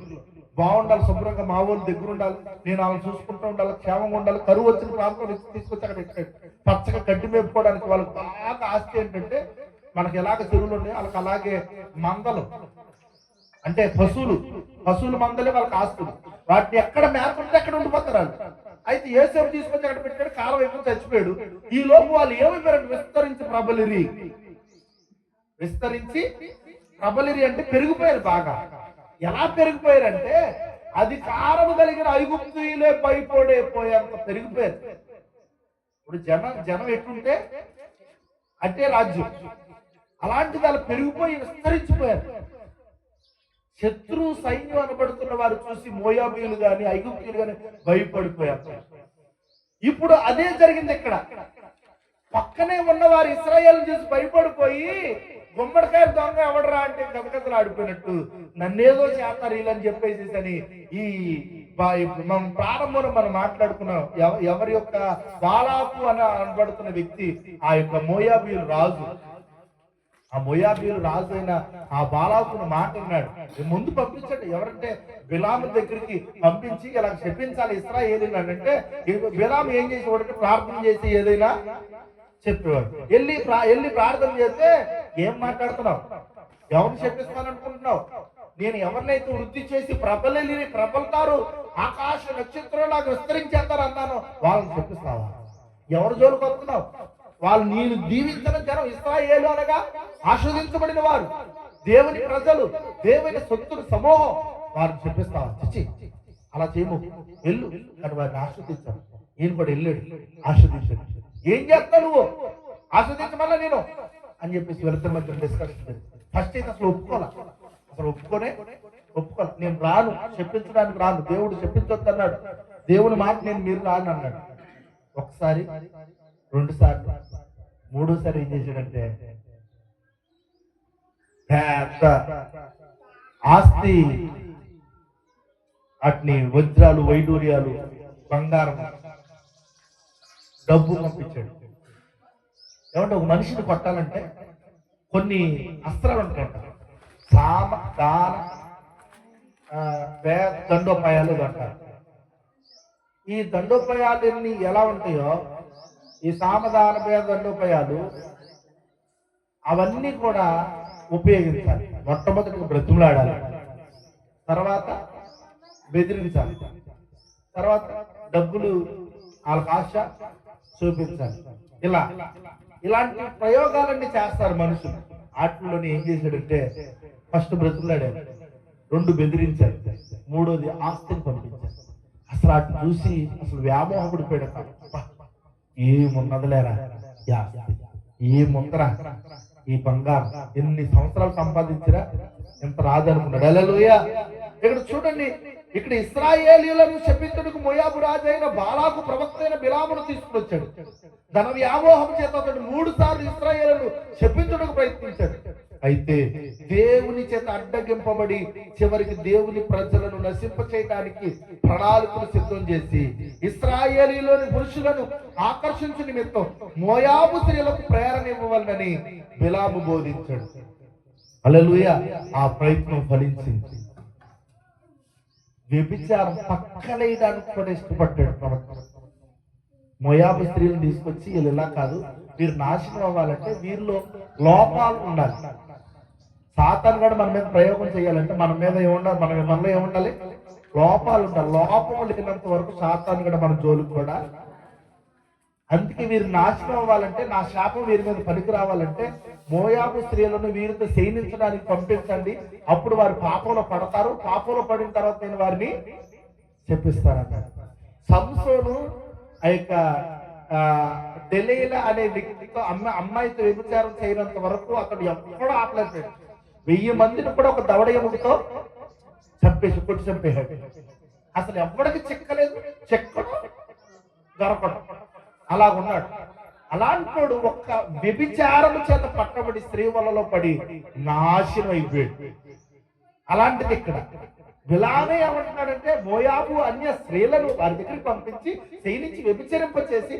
బాగుండాలి, శుభ్రంగా మా వాళ్ళు దగ్గర ఉండాలి, నేను వాళ్ళని చూసుకుంటూ ఉండాలి, క్షేమంగా ఉండాలి. కరువు వచ్చిన ప్రాంతం తీసుకొచ్చి అక్కడ పెట్టాడు. పచ్చగా గడ్డి మేపుకోవడానికి వాళ్ళకి బాగా ఆస్తి ఏంటంటే మనకి ఎలాగ చెరువులు ఉన్నాయి వాళ్ళకి అలాగే మందలు అంటే పశువులు మందలే వాళ్ళకి ఆస్తులు. వాటిని ఎక్కడ మేపుకుంటే ఎక్కడ ఉండిపోతారు వాళ్ళు. అయితే యోసేపు తీసుకొచ్చి అక్కడ పెట్టాడు. కాలం ఎక్కువ చచ్చిపోయాడు. ఈ లోపు వాళ్ళు ఏమైపోయారు, విస్తరించి ప్రబలిరి అంటే పెరిగిపోయారు. బాగా ఎలా పెరిగిపోయారంటే అధికారము కలిగిన ఐగుప్తీయులే భయపడైపోయేంత పెరిగిపోయారు. ఇప్పుడు జనం ఎట్లుంటే అంటే రాజ్యం అలాంటిది అలా పెరిగిపోయి విస్తరించిపోయారు. శత్రు సైన్యం అనబడుతున్న వారు చూసి మోయాబీయులు గాని ఐగుప్తీయులు గాని భయపడిపోయారు. ఇప్పుడు అదే జరిగింది ఇక్కడ. పక్కనే ఉన్నవారు ఇశ్రాయేలు చూసి భయపడిపోయి గుమ్మడికాయ దొంగ ఎవడరా అంటే గదగదలు ఆడిపోయినట్టు నన్నేదో చేస్తారు వీళ్ళని చెప్పేసి అని ఈ మనం ప్రారంభంలో మనం మాట్లాడుకున్నాం. ఎవరి యొక్క బాలాకు అని అనబడుతున్న వ్యక్తి ఆ యొక్క మోయాబీయులు రాజు. ఆ మోయాబీయులు రాజు అయిన ఆ బాలాకును మాట అన్నాడు, ముందు పంపించండి. ఎవరంటే బిలాము దగ్గరికి పంపించి ఇలా చెప్పించాలి ఇశ్రాయేలీయులు అంటే బిలాము ఏం చేసేవాడంటే ప్రార్థన చేసి ఏదైనా చెప్పేవాడు. వెళ్ళి ప్రార్థన చేస్తే ఏం మాట్లాడుతున్నావు, ఎవరిని చెప్పిస్తాననుకుంటున్నావు, నేను ఎవరినైతే వృద్ధి చేసి ప్రబలుతారు ఆకాశ నక్షత్రం నాకు విస్తరించేస్తారు అన్నాను వాళ్ళని చెప్పిస్తావా? ఎవరు జోలికి వస్తున్నావు? వాళ్ళు నేను దీవించిన జనం ఇశ్రాయేలు అనగా ఆస్వాదించబడిన వారు, దేవుని ప్రజలు, దేవుని సొత్తుల సమూహం, వారిని చెప్పిస్తావా? చిచ్చి అలా చేయము, వెళ్ళు అని వారిని ఆస్వాదించాను. ఈయన కూడా వెళ్ళాడు, ఆస్వాదించాడు. ఏం చేస్తావు నువ్వు? ఆస్వాదించమన్నా నేను అని చెప్పేసి వెళ్తున్న మధ్య డిస్కషన్. ఫస్ట్ అయితే అసలు ఒప్పుకోలే. నేను రాను, చెప్పించడానికి రాను, దేవుడు చెప్పించొద్దు అన్నాడు. దేవుని మాట మీరు రాను అన్నాడు. ఒకసారి, 2 సార్లు, 3వసారి ఏం చేశాడంటే పెద్ద ఆస్తి వాటిని వజ్రాలు, వైడూర్యాలు, బంగారం, డబ్బు పంపించాడు. ఏమంటే ఒక మనిషిని కొట్టాలంటే కొన్ని అస్త్రాలు ఉంటాయంట. సామ, దాన, దండోపాయాలు అంటారు. ఈ దండోపాయాలన్నీ ఎలా ఉంటాయో, ఈ సామదాన భేద దండోపాయాలు అవన్నీ కూడా ఉపయోగించాలి. మొట్టమొదటిగా బ్రతుములాడాలి, తర్వాత బెదిరించాలి, తర్వాత డబ్బులు వాళ్ళకి ఆశ చూపించాలి. ఇలాంటి ప్రయోగాలన్నీ చేస్తారు మనుషులు. వాటిలోని ఏం చేశాడంటే ఫస్ట్ బ్రతుకులాడాడు, 2 బెదిరించాడు, 3వది ఆస్తిని పంపించాడు. అసలు అటు చూసి అసలు వ్యామోహపడిపోయాడు. ఏమున్నదిలేరా ఈ ఆస్తి, ఏముందరా ఈ బంగారం, ఎన్ని సంవత్సరాలు సంపాదించిరా ఎంత రాదనుకున్నాడు. హల్లెలూయా. ఇక్కడ చూడండి, ఇక్కడ ఇశ్రాయేలీయులను శపించుటకు మోయాబు రాజు అయిన బాలాకు ప్రవక్త అయిన బిలామును తీసుకుని వచ్చాడు. ధన వ్యామోహం చేత అతడు 3 సార్లు ఇశ్రాయేలును శపించుటకు ప్రయత్నించాడు. అయితే దేవుని చేత అడ్డగింపబడి చివరికి దేవుని ప్రజలను నశింప చేయడానికి ప్రణాళికలు సిద్ధం చేసి ఇశ్రాయేలీలోని పురుషులను ఆకర్షించు నిమిత్తం మోయాబు స్త్రీలకు ప్రేరణ ఇవ్వవాలని బిలాము బోధించాడు. హల్లెలూయా. ఆ ప్రయత్నం ఫలించింది. వ్యభిచారం పక్కలేయడానికి కూడా ఇష్టపడ్డాడు ప్రవక్త. మోయాబు స్త్రీలను తీసుకొచ్చి వీళ్ళు ఇలా కాదు, వీరు నాశనం అవ్వాలంటే వీరిలో లోపాలు ఉండాలి. సాతాను కూడా మన మీద ప్రయోగం చేయాలంటే మన మీద ఏముండాలి, మనలో ఏముండాలి, లోపాలు ఉండాలి. లోపం లేనంత వరకు సాతాను కూడా మన జోలికి కూడా. అందుకే వీరు నాశనం అవ్వాలంటే, నా శాపం వీరి మీద పనికి రావాలంటే మోయాబు స్త్రీలను వీరితో శయనించడానికి పంపించండి, అప్పుడు వారు పాపంలో పడతారు, పాపంలో పడిన తర్వాత నేను వారిని చెప్పిస్తారన్నాడు. సంసోను ఆ యొక్క దెలీలా అనే వ్యక్తితో అమ్మాయితో వ్యభిచారం చేయనంత వరకు అతడు ఎక్కడో ఆపలేదు. 1000 మందిని కూడా ఒక దవడ ఎముకతో కొట్టి చంపేశాడు. అసలు ఎవరికి చిక్కలేదు, చెక్కడు దొరకడం అలాగున్నాడు. అలాంటి ఒక్క వ్యభిచారం చేత పట్టబడి స్త్రీ వలలో పడి నాశనం అయిపోయాడు. అలాంటిది ఇక్కడ బిలామే ఏమంటున్నాడంటే మోయాబు అన్య స్త్రీలను వారి దగ్గరికి పంపించి శైలించి వ్యభిచరింపచేసి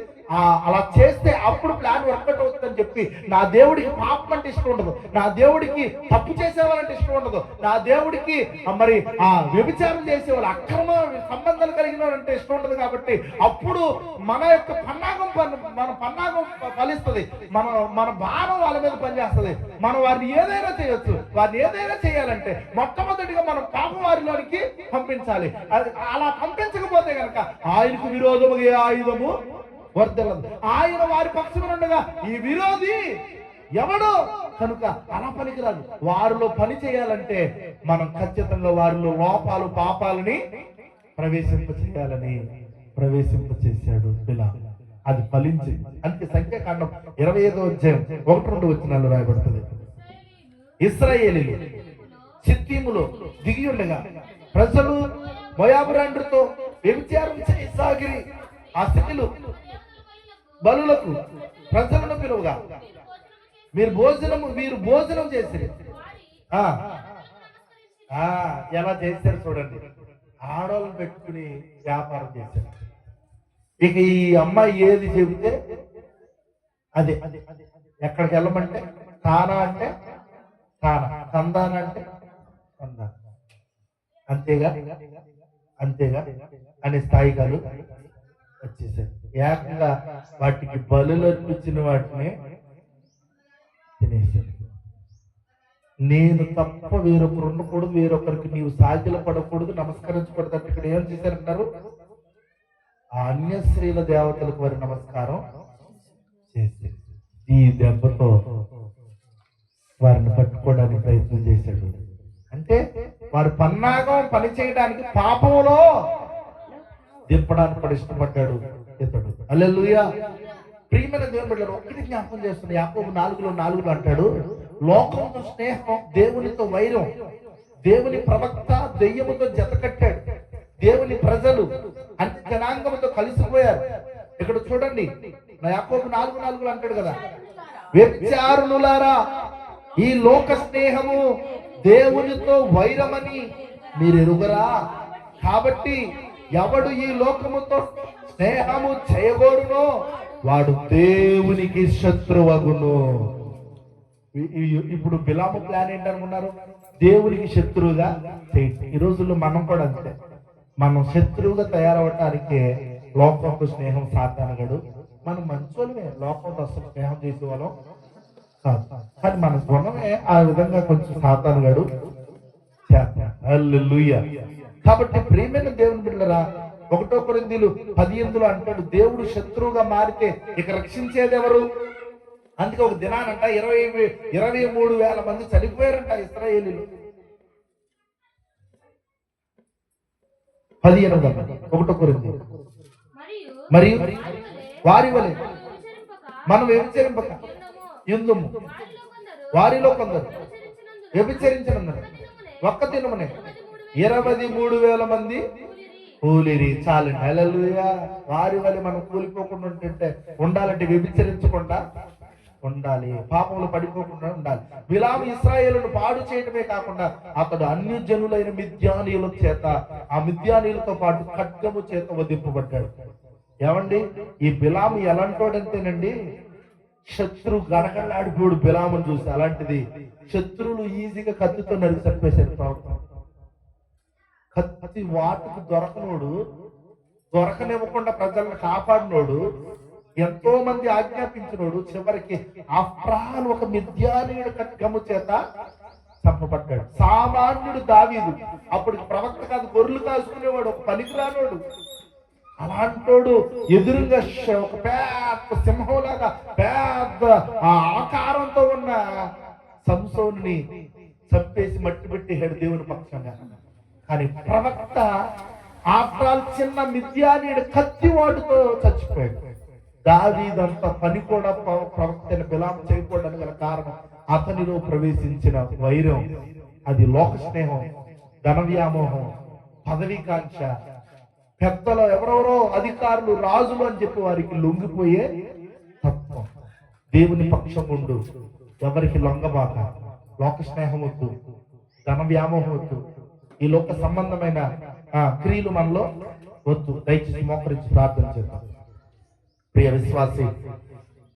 అలా చేస్తే అప్పుడు ప్లాన్ వర్కౌట్ అవుతుందని చెప్పి, నా దేవుడికి పాపం అంటే ఇష్టం ఉండదు, నా దేవుడికి తప్పు చేసేవాళ్ళంటే ఇష్టం ఉండదు, నా దేవుడికి మరి ఆ వ్యభిచారం చేసేవాళ్ళు అక్రమ సంబంధాలు కలిగిన వాళ్ళంటే ఇష్టం ఉండదు. కాబట్టి అప్పుడు మన యొక్క పన్నాగం ఫలిస్తుంది, మన భారం వాళ్ళ మీద పనిచేస్తుంది. మనం వారిని ఏదైనా చేయొచ్చు. వారిని ఏదైనా చేయాలంటే మొట్టమొదటిగా మనం పాపం వారిలో పంపించాలి. అలా పంపించకపోతే కనుక ఆయనకు విరోధము ఏ ఆయుధము వర్ధలదు. ఆయన వారి పక్షమున ఉండగా ఈ విరోధి ఎవడు కనుక అలా పనికిరాదు. వారిలో పని చేయాలంటే మనం ఖచ్చితంగా వారిలో లోపాలు, పాపాలని ప్రవేశింపచేశాడు బిలాము. అది ఫలించింది. అందుకే సంఖ్యాకాండం 25వ అధ్యాయం 1-2 వచనాలు రాయబడుతుంది. ఇశ్రాయేలీయులు చిత్తీములో దిగి ఉండగా ప్రజలు మోయాబురాండ్రుతో వ్యభిచారం చేయసాగిరి. ఆ స్త్రీలు బలులకు ప్రజలను పిలువగా వీరు భోజనం చేసిరి. ఎలా చేశారు చూడండి. ఆడవాళ్ళు పెట్టుకుని వ్యాపారం చేశారు. ఇక ఈ అమ్మాయి ఏది చెబితే అదే. ఎక్కడికి వెళ్ళమంటే తానా అంటే తానా, తందాన అంటే తందాన, అంతేగా అనే స్థాయిగాలు వచ్చేసారు. ఏకంగా వాటికి బలులు అర్పించిన వాటిని తినేశారు. నేను తప్ప వేరొకరు ఉండకూడదు, వేరొకరికి నీవు సాగిల పడకూడదు, నమస్కరించకూడదు అంటే ఇక్కడ ఏం చేశారంటారు, ఆ అన్య స్త్రీల దేవతలకు వారి నమస్కారం చేసి ఈ దెబ్బతో వారిని పట్టుకోవడానికి ప్రయత్నం చేశాడు. అంటే వారి పన్నాగం పని చేయడానికి పాపంలో దింపడానికి కూడా ఇష్టపడ్డాడు ఇతడు. హల్లెలూయా. ప్రియమైన దేవుని బిడ్డలారా, ఒకటి జ్ఞాపకం చేస్తుంది. యాకోబు 4:4 అంటాడు, లోకంతో స్నేహం, దేవునితో వైరం, దేవుని ప్రవక్త దెయ్యముతో జత కట్టాడు, దేవుని ప్రజలు అన్ని జనాంగముతో కలిసిపోయారు. ఇక్కడ చూడండి, యాకోబు 4:4 అంటాడు కదా, వ్యభిచారులారా ఈ లోక స్నేహము దేవునితో వైరమని మీరు ఎరుగరా? కాబట్టి ఎవడు ఈ లోకముతో స్నేహము చేయగోరునో వాడు దేవునికి శత్రువగును. ఇప్పుడు బిలాము ప్లాన్ ఏంటనుకున్నారు? దేవునికి శత్రువుగా చేయండి. ఈ రోజుల్లో మనం కూడా అంతే. మనం శత్రువుగా తయారవటానికే లోకంతో స్నేహం సాతానుగడు. మనం మంచోళ్ళమే, లోకంతో అసలు స్నేహం చేసేవాళ్ళం కాదు. కానీ మన గుణమే ఆ విధంగా కొంచెం సాతానుగడు. హల్లెలూయా. కాబట్టి ప్రియమైన దేవుని బిడ్డలారా, 1 కొరింథీయులు 10:8 అంటాడు, దేవుడు శత్రువుగా మారితే ఇక రక్షించేది ఎవరు? అందుకే ఒక దినానంట 23,000 మంది చనిపోయారంట ఇశ్రాయేలీలు. 10:8 1 కొరింథీయులు. మరియు వారి వలె మనం వ్యభిచరింపక యుందుము, వారిలో కొందరు వ్యభిచరించనున్నారు. ఒక్క దినమునే 23,000 మంది కూలిరి. చాలండి. హల్లెలూయా. వారి వల్ల మనం కూలిపోకుండా ఉండాలంటే వ్యభిచరించకుండా ఉండాలి, పాపంలో పడిపోకుండా ఉండాలి. బిలాము ఇశ్రాయేలును పాడు చేయటమే కాకుండా అతడు అన్యజనులైన మిద్యానీయుల చేత, ఆ మిద్యానీయులతో పాటు ఖడ్గము చేత వధింపబడ్డాడు. ఏమండి, ఈ బిలాము ఎలాంటోడంతేనండి, శత్రు గడగడలాడిపోడు బిలామును చూసి. అలాంటిది శత్రువులు ఈజీగా కత్తితో నరికి చంపేశారు. కత్తి వాటికి దొరకనోడు, దొరకనివ్వకుండా ప్రజలను కాపాడినోడు, ఎంతో మంది ఆజ్ఞాపించినోడు, చివరికి ఆఫ్రాల్ ఒక మిద్యానీయుడు ఖడ్గము చేత చంపబడ్డాడు. సామాన్యుడు దావీదు, అప్పుడు ప్రవక్త కాదు, గొర్రెలు కాసుకునేవాడు, ఒక పనికిరానోడు. అలాంటోడు ఎదురుగా ఒక పెద్ద సింహంలాగా పెద్ద ఆకారంతో ఉన్న సంసోన్ని చంపేసి మట్టి పెట్టేశాడు దేవుని పక్షంగా. కానీ ప్రవక్త ఆఫ్రాల్ చిన్న మిద్యానీయుడు కత్తి వాడుతో చచ్చిపోయాడు. దావీదంత పని కూడా ప్రవక్త బిలాము చేయకూడదని గల కారణం అతనిలో ప్రవేశించిన వైరం. అది లోక స్నేహం, ధన వ్యామోహం, పదవీకాంక్ష. పెద్దలు ఎవరెవరో అధికారులు, రాజులు అని చెప్పి వారికి లొంగిపోయే తత్వం. దేవుని పక్షం ఉండు, ఎవరికి లొంగబాక. లోక స్నేహం వద్దు, ధన వ్యామోహం వద్దు, ఈ లోక సంబంధమైన క్రియలు మనలో వద్దు. దయచేసి మోకరించి ప్రార్థన చేద్దాం. ప్రియ విశ్వాసి,